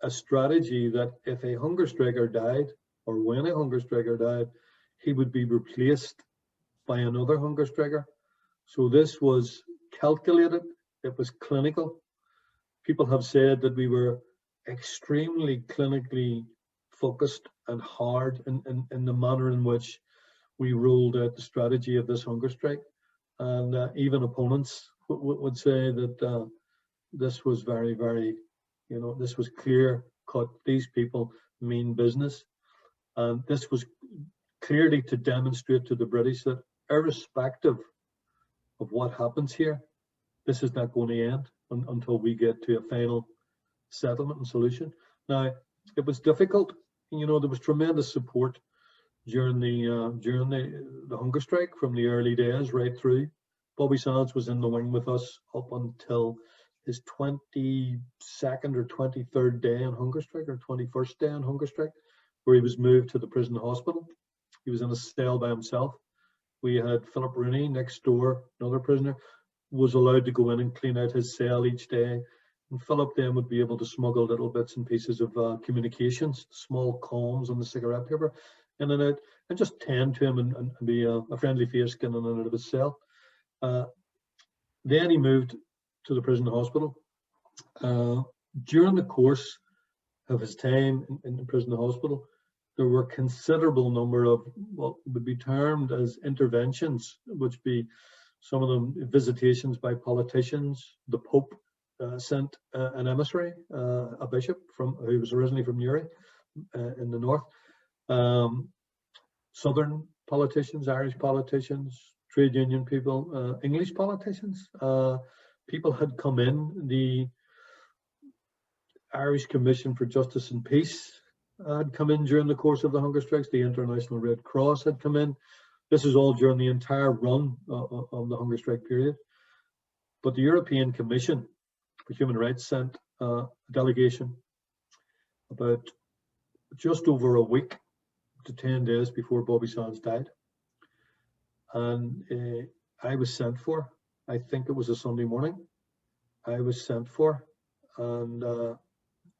a strategy that if a hunger striker died, or when a hunger striker died, he would be replaced by another hunger striker. So this was calculated, it was clinical. People have said that we were extremely clinically focused and hard in the manner in which we rolled out the strategy of this hunger strike. And even opponents would say that this was very, very, this was clear cut. These people mean business. And this was clearly to demonstrate to the British that irrespective of what happens here, this is not going to end until we get to a final settlement and solution. Now, it was difficult. You know, there was tremendous support during the hunger strike from the early days right through. Bobby Sands was in the wing with us up until his 22nd or 23rd day on hunger strike, or 21st day on hunger strike, where he was moved to the prison hospital. He was in a cell by himself. We had Philip Rooney next door, another prisoner, was allowed to go in and clean out his cell each day. And Philip then would be able to smuggle little bits and pieces of communications, small comms on the cigarette paper, in and out, and just tend to him and be a friendly face getting in and out of his cell. Then he moved to the prison hospital. During the course of his time in the prison hospital, there were a considerable number of what would be termed as interventions, which be some of them visitations by politicians. The Pope sent an emissary, a bishop who was originally from Newry in the north. Southern politicians, Irish politicians, trade union people, English politicians. People had come in. The Irish Commission for Justice and Peace had come in during the course of the hunger strikes. The International Red Cross had come in. This is all during the entire run of the hunger strike period. But the European Commission for Human Rights sent a delegation about just over a week to 10 days before Bobby Sands died. And I was sent for. I think it was a Sunday morning. I was sent for, and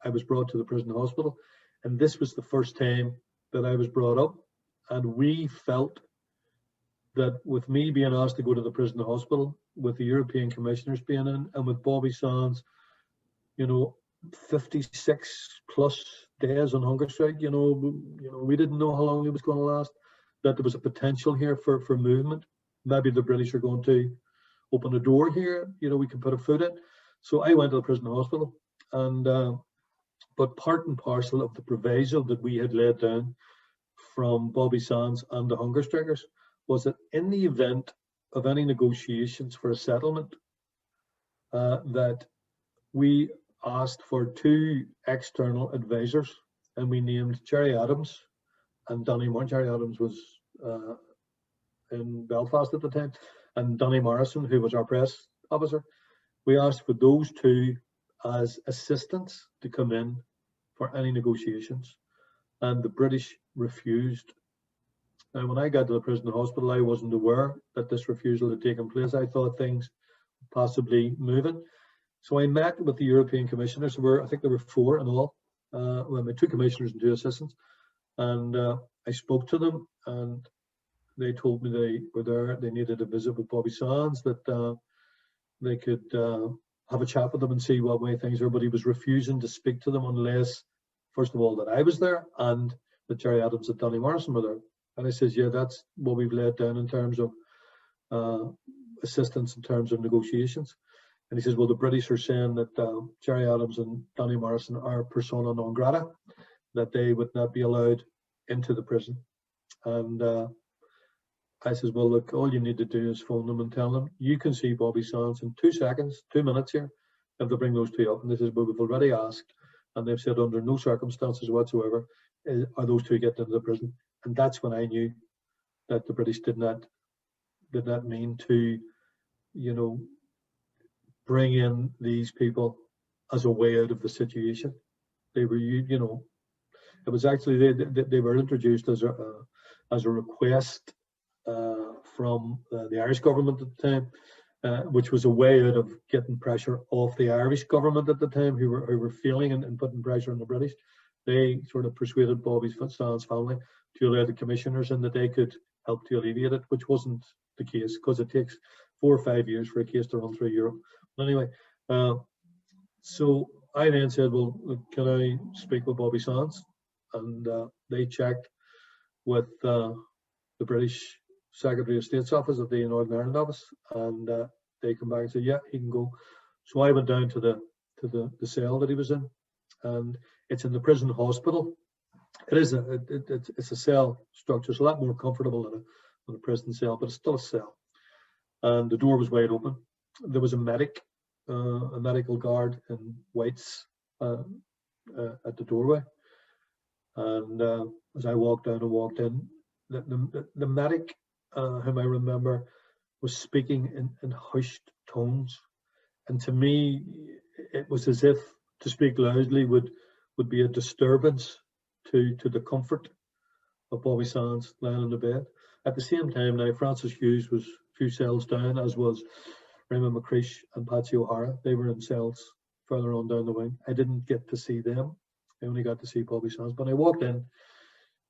I was brought to the prison hospital. And this was the first time that I was brought up. And we felt that with me being asked to go to the prison hospital, with the European commissioners being in, and with Bobby Sands, 56 plus days on hunger strike, we didn't know how long it was going to last, that there was a potential here for movement. Maybe the British are going to open a door here, we could put a foot in. So I went to the prison hospital, and but part and parcel of the proviso that we had laid down from Bobby Sands and the hunger strikers was that in the event of any negotiations for a settlement, that we asked for 2 external advisors, and we named Gerry Adams and Danny Morrison. Gerry Adams was in Belfast at the time, and Danny Morrison, who was our press officer. We asked for those 2 as assistants to come in for any negotiations, and the British refused. Now, when I got to the prison hospital, I wasn't aware that this refusal had taken place. I thought things possibly moving. So I met with the European commissioners. I think there were 4 in all. Well, my 2 commissioners and 2 assistants. And I spoke to them, and they told me they were there. They needed a visit with Bobby Sands, that they could have a chat with them and see what way things were. But he was refusing to speak to them unless, first of all, that I was there and that Gerry Adams and Danny Morrison were there. And I says, yeah, that's what we've laid down in terms of assistance in terms of negotiations. And he says, well, the British are saying that Gerry Adams and Danny Morrison are persona non grata, that they would not be allowed into the prison. And I says, well, look, all you need to do is phone them and tell them you can see Bobby Sands in 2 seconds, 2 minutes here, if they bring those 2 up. And they says, well, we've already asked, and they've said under no circumstances whatsoever are those 2 getting into the prison. And that's when I knew that the British did not mean to, bring in these people as a way out of the situation. They were, it was actually they were introduced as a request from the Irish government at the time, which was a way out of getting pressure off the Irish government at the time, who were feeling and putting pressure on the British. They sort of persuaded Bobby Sands' family to allow the commissioners in, that they could help to alleviate it, which wasn't the case, because it takes 4 or 5 years for a case to run through Europe. But anyway, so I then said, well, can I speak with Bobby Sands? And they checked with the British Secretary of State's office at the Northern Ireland office, and they come back and said, yeah, he can go. So I went down to the cell that he was in, and it's in the prison hospital. It's a cell structure. It's a lot more comfortable than a prison cell, but it's still a cell. And the door was wide open. There was a medical guard in whites at the doorway. And as I walked down and walked in, the medic, whom I remember, was speaking in hushed tones. And to me, it was as if to speak loudly would be a disturbance to the comfort of Bobby Sands lying in the bed. At the same time, now Francis Hughes was a few cells down, as was Raymond McCreish and Patsy O'Hara. They were in cells further on down the wing. I didn't get to see them. I only got to see Bobby Sands. But when I walked in,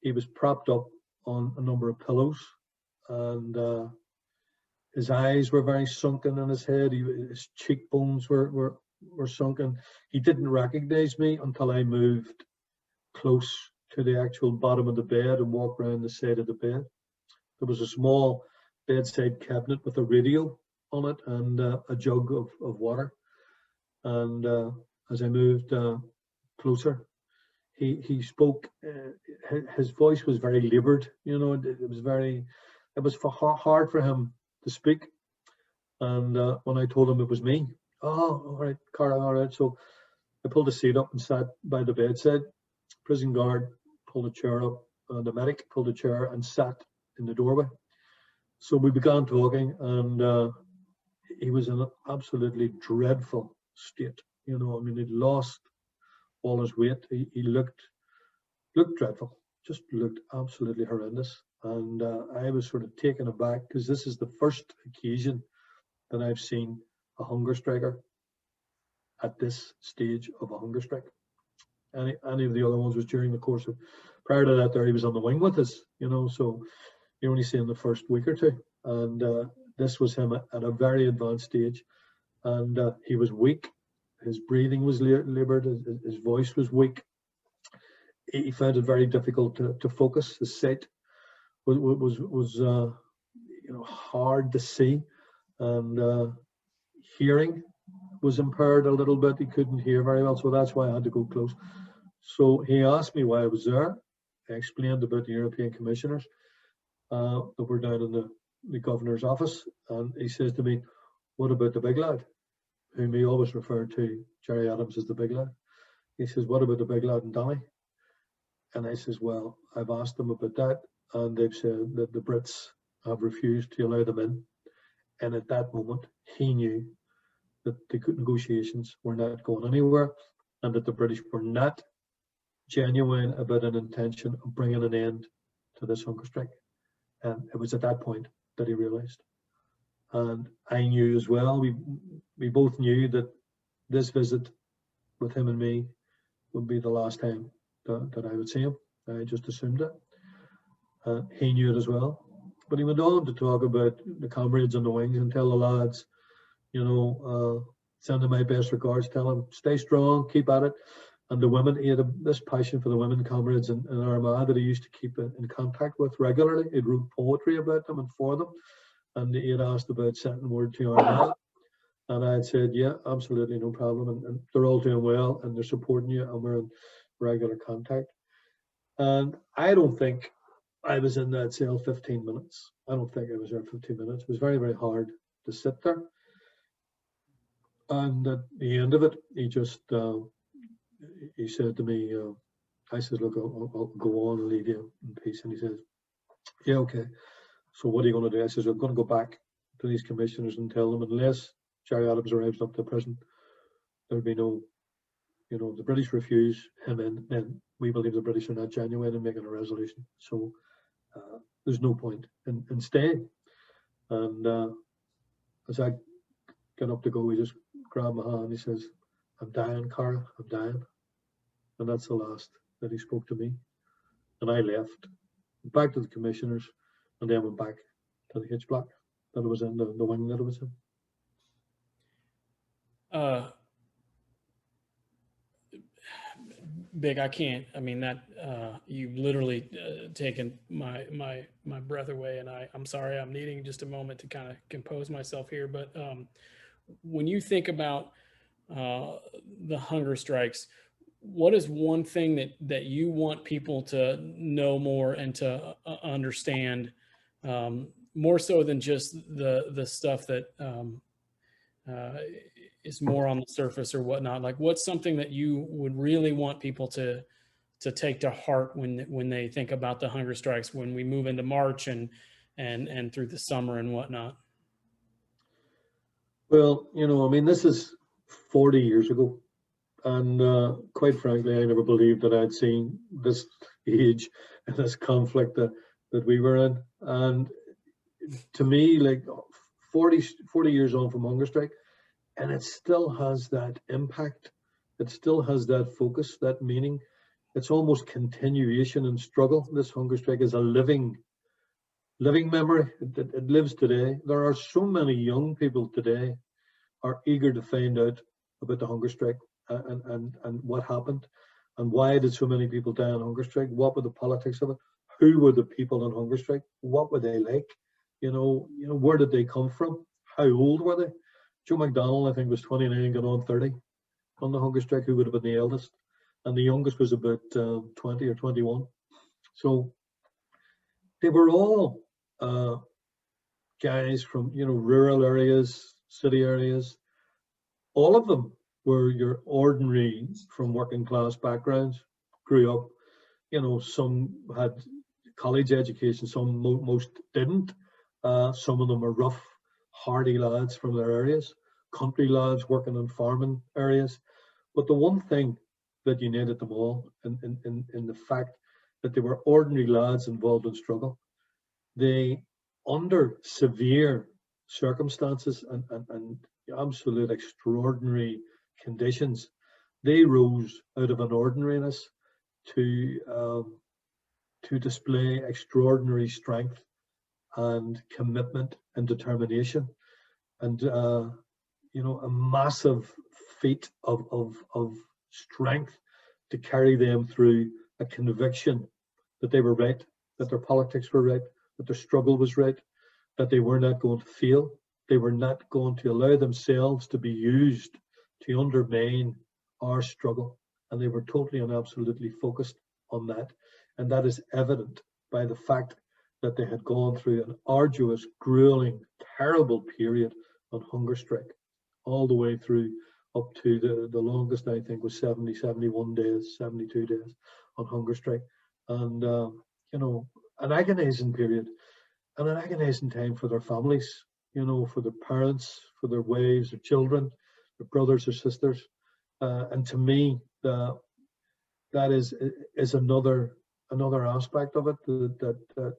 he was propped up on a number of pillows, and his eyes were very sunken in his head. His cheekbones were sunken. He didn't recognize me until I moved close to the actual bottom of the bed and walked around the side of the bed. There was a small bedside cabinet with a radio on it and a jug of water. And as I moved closer, he spoke. His voice was very labored. You know, it was hard for him to speak. And when I told him it was me, oh, all right, Cara, all right. So I pulled a seat up and sat by the bedside. Prison guard pulled a chair up, and the medic pulled a chair and sat in the doorway. So we began talking, and he was in an absolutely dreadful state. You know, I mean, he'd lost all his weight. He looked dreadful, just looked absolutely horrendous. And I was sort of taken aback because this is the first occasion that I've seen a hunger striker at this stage of a hunger strike. Any of the other ones was during the course of, prior to that there, he was on the wing with us, you know, so you only see him the first week or two. And this was him at a very advanced stage. And he was weak. His breathing was labored. His voice was weak. He found it very difficult to focus. His sight was you know, hard to see, and hearing was impaired a little bit. He couldn't hear very well, so that's why I had to go close. So he asked me why I was there. I explained about the European commissioners that were down in the governor's office, and he says to me, "What about the big lad?" Whom he always referred to, Gerry Adams, as the big lad. He says, "What about the big lad and Danny?" And I says, "Well, I've asked them about that, and they've said that the Brits have refused to allow them in." And at that moment, he knew that the negotiations were not going anywhere, and that the British were not genuine about an intention of bringing an end to this hunger strike. And it was at that point that he realised. And I knew as well, we both knew that this visit with him and me would be the last time that I would see him. I just assumed it. He knew it as well. But he went on to talk about the comrades on the wings and tell the lads, you know, send them my best regards, tell them, stay strong, keep at it. And the women, he had this passion for the women comrades in Armagh that he used to keep in contact with regularly. He wrote poetry about them and for them. And he had asked about sending word to Armagh. And I had said, yeah, absolutely, no problem. And they're all doing well and they're supporting you and we're in regular contact. And I don't think I was in that cell 15 minutes. I don't think I was there 15 minutes. It was very, very hard to sit there. And at the end of it, he just, he said to me, I said, look, I'll go on and leave you in peace. And he says, yeah, okay. So what are you going to do? I says, I'm going to go back to these commissioners and tell them unless Gerry Adams arrives up to prison, there'll be no, you know, the British refuse him in, then we believe the British are not genuine in making a resolution. So there's no point in staying. And as I got up to go, he just grabbed my hand. He says, I'm dying, Cara, I'm dying. And that's the last that he spoke to me. And I left, back to the commissioners, and then went back to the H block that it was in, the wing that it was in. Big, I can't. I mean, that you've literally taken my breath away, and I'm sorry. I'm needing just a moment to kind of compose myself here. But when you think about the hunger strikes, what is one thing that you want people to know more and to understand, more so than just the stuff that is more on the surface or whatnot? Like, what's something that you would really want people to take to heart when they think about the hunger strikes when we move into March and through the summer and whatnot? Well, I mean, this is 40 years ago. And quite frankly, I never believed that I'd seen this age and this conflict that we were in. And to me, like 40 years on from hunger strike, and it still has that impact. It still has that focus, that meaning. It's almost continuation and struggle. This hunger strike is a living memory. It lives today. There are so many young people today are eager to find out about the hunger strike and what happened and why did so many people die on hunger strike. What were the politics of it? Who were the people on hunger strike? What were they like? Where did they come from? How old were they? Joe McDonnell, I think, was 29, got on 30 on the hunger strike, who would have been the eldest, and the youngest was about 20 or 21. So they were all guys from rural areas, city areas. All of them were your ordinary from working class backgrounds, grew up. Some had college education, most didn't. Some of them were rough, hardy lads from their areas, country lads working in farming areas. But the one thing that united them all in the fact that they were ordinary lads involved in struggle. They, under severe circumstances and absolute extraordinary conditions, they rose out of an ordinariness to display extraordinary strength and commitment and determination, and a massive feat of strength to carry them through a conviction that they were right, that their politics were right, that their struggle was right, that they were not going to fail. They were not going to allow themselves to be used to undermine our struggle. And they were totally and absolutely focused on that. And that is evident by the fact that they had gone through an arduous, grueling, terrible period on hunger strike, all the way through up to the longest, I think, was 70, 71 days, 72 days on hunger strike. And, an agonizing period and an agonizing time for their families, for their parents, for their wives, their children, their brothers or sisters. And to me, that is another aspect of it that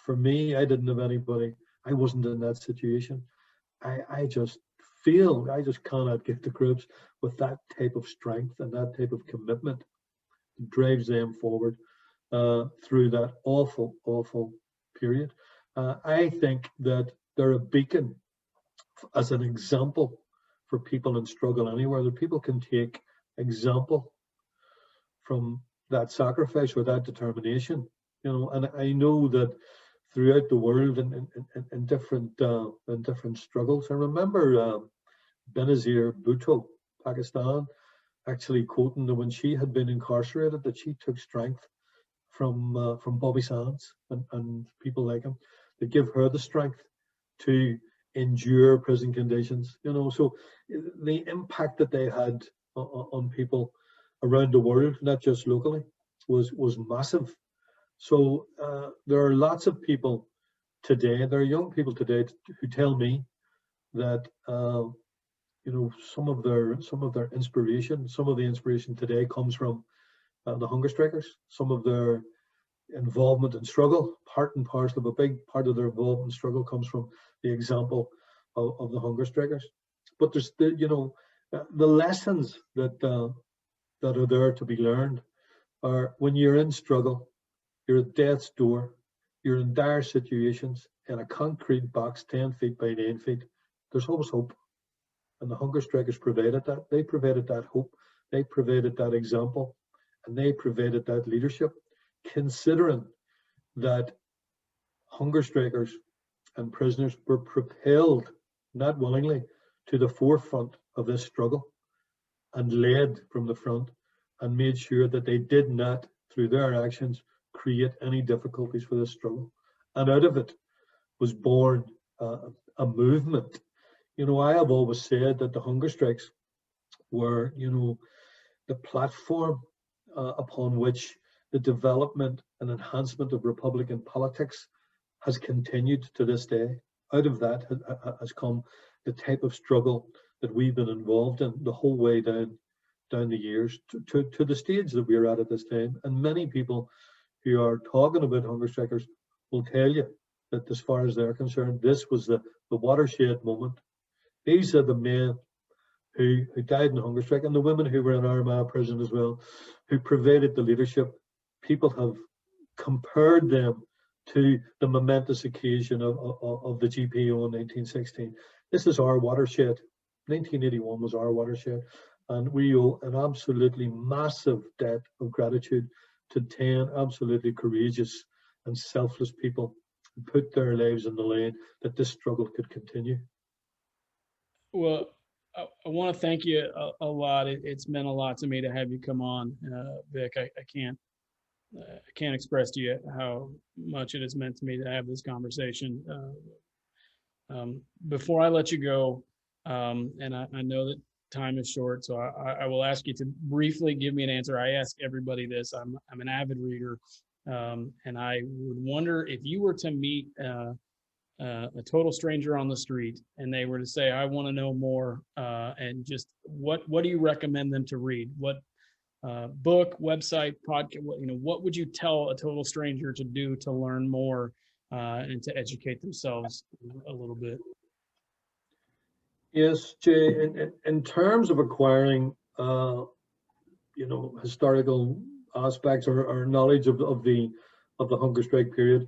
for me, I didn't have anybody. I wasn't in that situation. I just cannot get to grips with that type of strength and that type of commitment that drives them forward through that awful period. I think that they're a beacon as an example for people in struggle anywhere, that people can take example from that sacrifice or that determination. And I know that throughout the world in different struggles. I remember Benazir Bhutto, Pakistan, actually quoting that when she had been incarcerated, that she took strength from Bobby Sands and people like him, that give her the strength to endure prison conditions. So the impact that they had on people around the world, not just locally, was massive. So there are lots of people today, there are young people today who tell me that some of their inspiration, some of the inspiration today comes from the hunger strikers. Some of their involvement in struggle, part and parcel of a big part of their involvement in struggle, comes from the example of the hunger strikers. But there's the lessons that are there to be learned are when you're in struggle, you're at death's door, you're in dire situations in a concrete box 10 feet by 9 feet. There's always hope. And the hunger strikers provided that. They provided that hope. They provided that example. And they provided that leadership, considering that hunger strikers and prisoners were propelled, not willingly, to the forefront of this struggle and led from the front and made sure that they did not, through their actions, create any difficulties for this struggle. And out of it was born a movement. I have always said that the hunger strikes were, the platform upon which the development and enhancement of Republican politics has continued to this day. Out of that has come the type of struggle that we've been involved in the whole way down the years to the stage that we're at this time. And many people who are talking about hunger strikers will tell you that as far as they're concerned, this was the watershed moment. These are the men who died in hunger strike, and the women who were in Armagh prison as well, who provided the leadership. People have compared them to the momentous occasion of the GPO in 1916. This is our watershed. 1981 was our watershed, and we owe an absolutely massive debt of gratitude to 10 absolutely courageous and selfless people who put their lives in the line that this struggle could continue. Well, I want to thank you a lot. It's meant a lot to me to have you come on, Vic. I can't express to you how much it has meant to me to have this conversation. Before I let you go, and I know that time is short, so I will ask you to briefly give me an answer. I ask everybody this. I'm an avid reader, and I would wonder if you were to meet a total stranger on the street and they were to say, I want to know more, and just what do you recommend them to read? What book, website, podcast, what would you tell a total stranger to do to learn more and to educate themselves a little bit? Yes, Jay, in terms of acquiring historical aspects or knowledge of the hunger strike period,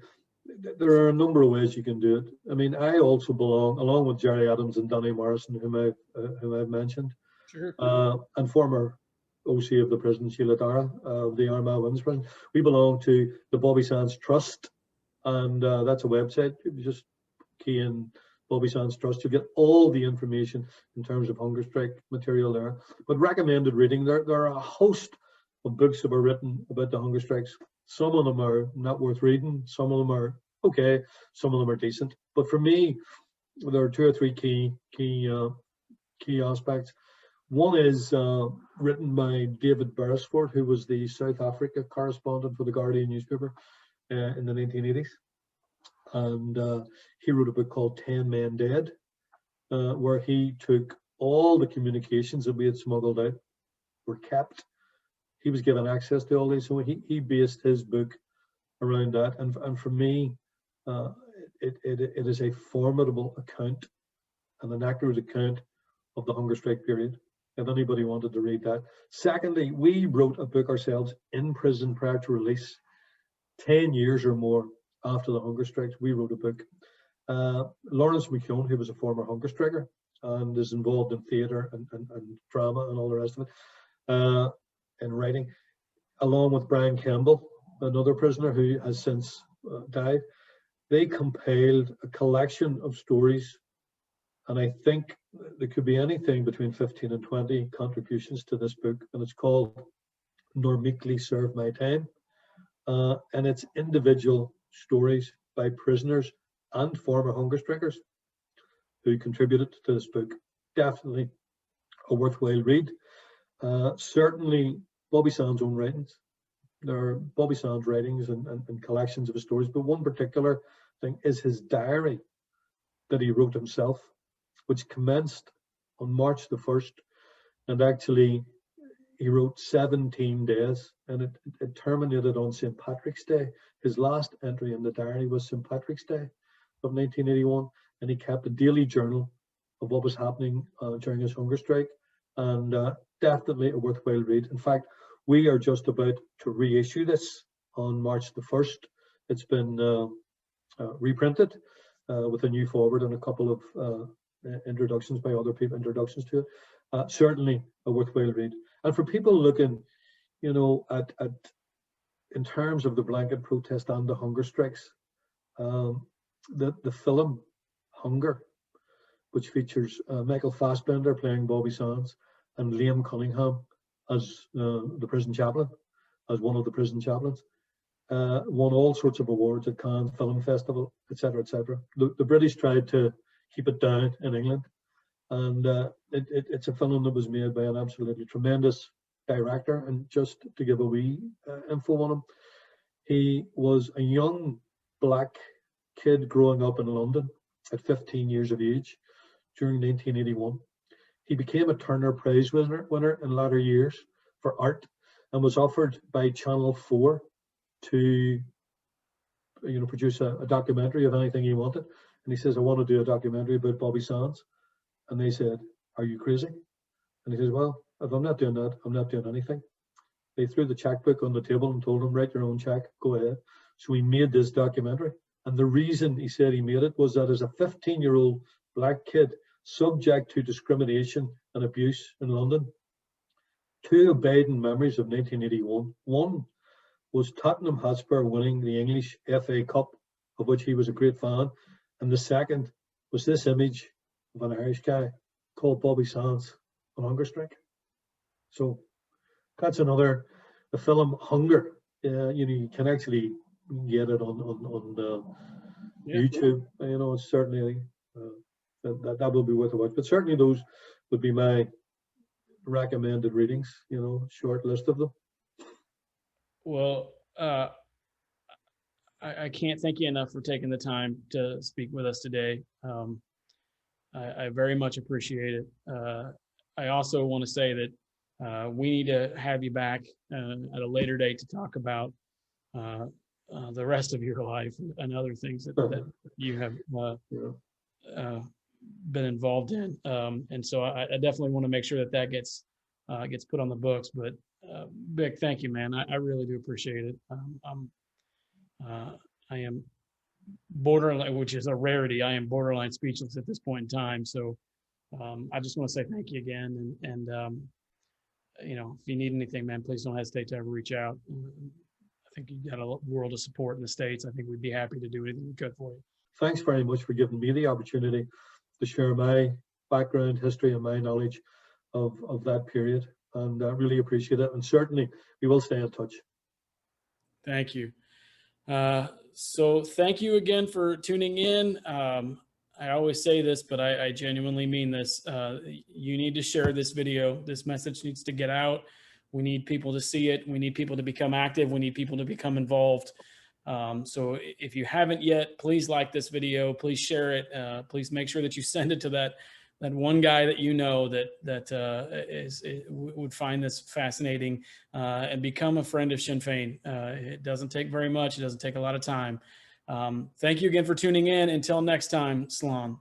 there are a number of ways you can do it. I mean, I also belong, along with Gerry Adams and Danny Morrison, whom I've mentioned, Sure. And former OC of the prison, Sheila Dara, of the Armagh Women's Prison. We belong to the Bobby Sands Trust, and that's a website. You just key in Bobby Sands Trust, you get all the information in terms of hunger strike material there. But recommended reading, there are a host of books that were written about the hunger strikes. Some of them are not worth reading, some of them are okay, some of them are decent. But for me, there are 2 or 3 key aspects. One is written by David Beresford, who was the South Africa correspondent for the Guardian newspaper in the 1980s. And he wrote a book called 10 Men Dead, where he took all the communications that we had smuggled out, were kept. He was given access to all these, so he based his book around that. And for me, it is a formidable account and an accurate account of the hunger strike period, if anybody wanted to read that. Secondly, we wrote a book ourselves in prison prior to release, 10 years or more after the hunger strikes. We wrote a book. Lawrence McKeown, who was a former hunger striker and is involved in theatre and drama and all the rest of it, in writing, along with Brian Campbell, another prisoner who has since died. They compiled a collection of stories, and I think there could be anything between 15 and 20 contributions to this book, and it's called Nor Meekly Serve My Time, and it's individual stories by prisoners and former hunger strikers who contributed to this book. Definitely a worthwhile read. Certainly Bobby Sands' own writings. There are Bobby Sands' writings and collections of his stories, but one particular thing is his diary that he wrote himself, which commenced on March the 1st, and actually he wrote 17 days, and it terminated on St. Patrick's Day. His last entry in the diary was St. Patrick's Day of 1981, and he kept a daily journal of what was happening during his hunger strike, and definitely a worthwhile read. In fact, we are just about to reissue this on March the 1st. It's been reprinted with a new foreword and a couple of introductions by other people, introductions to it. Certainly a worthwhile read. And for people looking, at in terms of the blanket protest and the hunger strikes, the film Hunger, which features Michael Fassbender playing Bobby Sands and Liam Cunningham as the prison chaplain, as one of the prison chaplains, won all sorts of awards at Cannes Film Festival, etc., etc. The British tried to keep it down in England, and it's a film that was made by an absolutely tremendous director. And just to give a wee info on him, he was a young black kid growing up in London at 15 years of age during 1981. He became a Turner Prize winner in latter years for art, and was offered by Channel 4 to produce a documentary of anything he wanted. And he says, I want to do a documentary about Bobby Sands. And they said, are you crazy? And he says, well, if I'm not doing that, I'm not doing anything. They threw the checkbook on the table and told him, write your own check, go ahead. So he made this documentary. And the reason he said he made it was that as a 15-year-old black kid subject to discrimination and abuse in London, two abiding memories of 1981. One was Tottenham Hotspur winning the English FA Cup, of which he was a great fan. And the second was this image of an Irish guy called Bobby Sands on hunger strike. So that's another, the film Hunger. You can actually get it on YouTube. It's certainly that will be worth a watch. But certainly those would be my recommended readings. Short list of them. Well, I can't thank you enough for taking the time to speak with us today. I very much appreciate it. I also want to say that we need to have you back at a later date to talk about the rest of your life and other things that you have been involved in. And so I definitely want to make sure that gets put on the books. But Vic, thank you, man. I really do appreciate it. I am borderline, which is a rarity. I am borderline speechless at this point in time. So I just want to say thank you again. And if you need anything, man, please don't hesitate to ever reach out. I think you've got a world of support in the States. I think we'd be happy to do anything we could for you. Thanks very much for giving me the opportunity to share my background, history, and my knowledge of that period. And I really appreciate it. And certainly we will stay in touch. Thank you. So thank you again for tuning in. I always say this, but I genuinely mean this. You need to share this video. This message needs to get out. We need people to see it. We need people to become active. We need people to become involved. So if you haven't yet, please like this video. Please share it. Please make sure that you send it to that one guy that that would find this fascinating and become a friend of Sinn Féin. It doesn't take very much. It doesn't take a lot of time. Thank you again for tuning in. Until next time, Slán.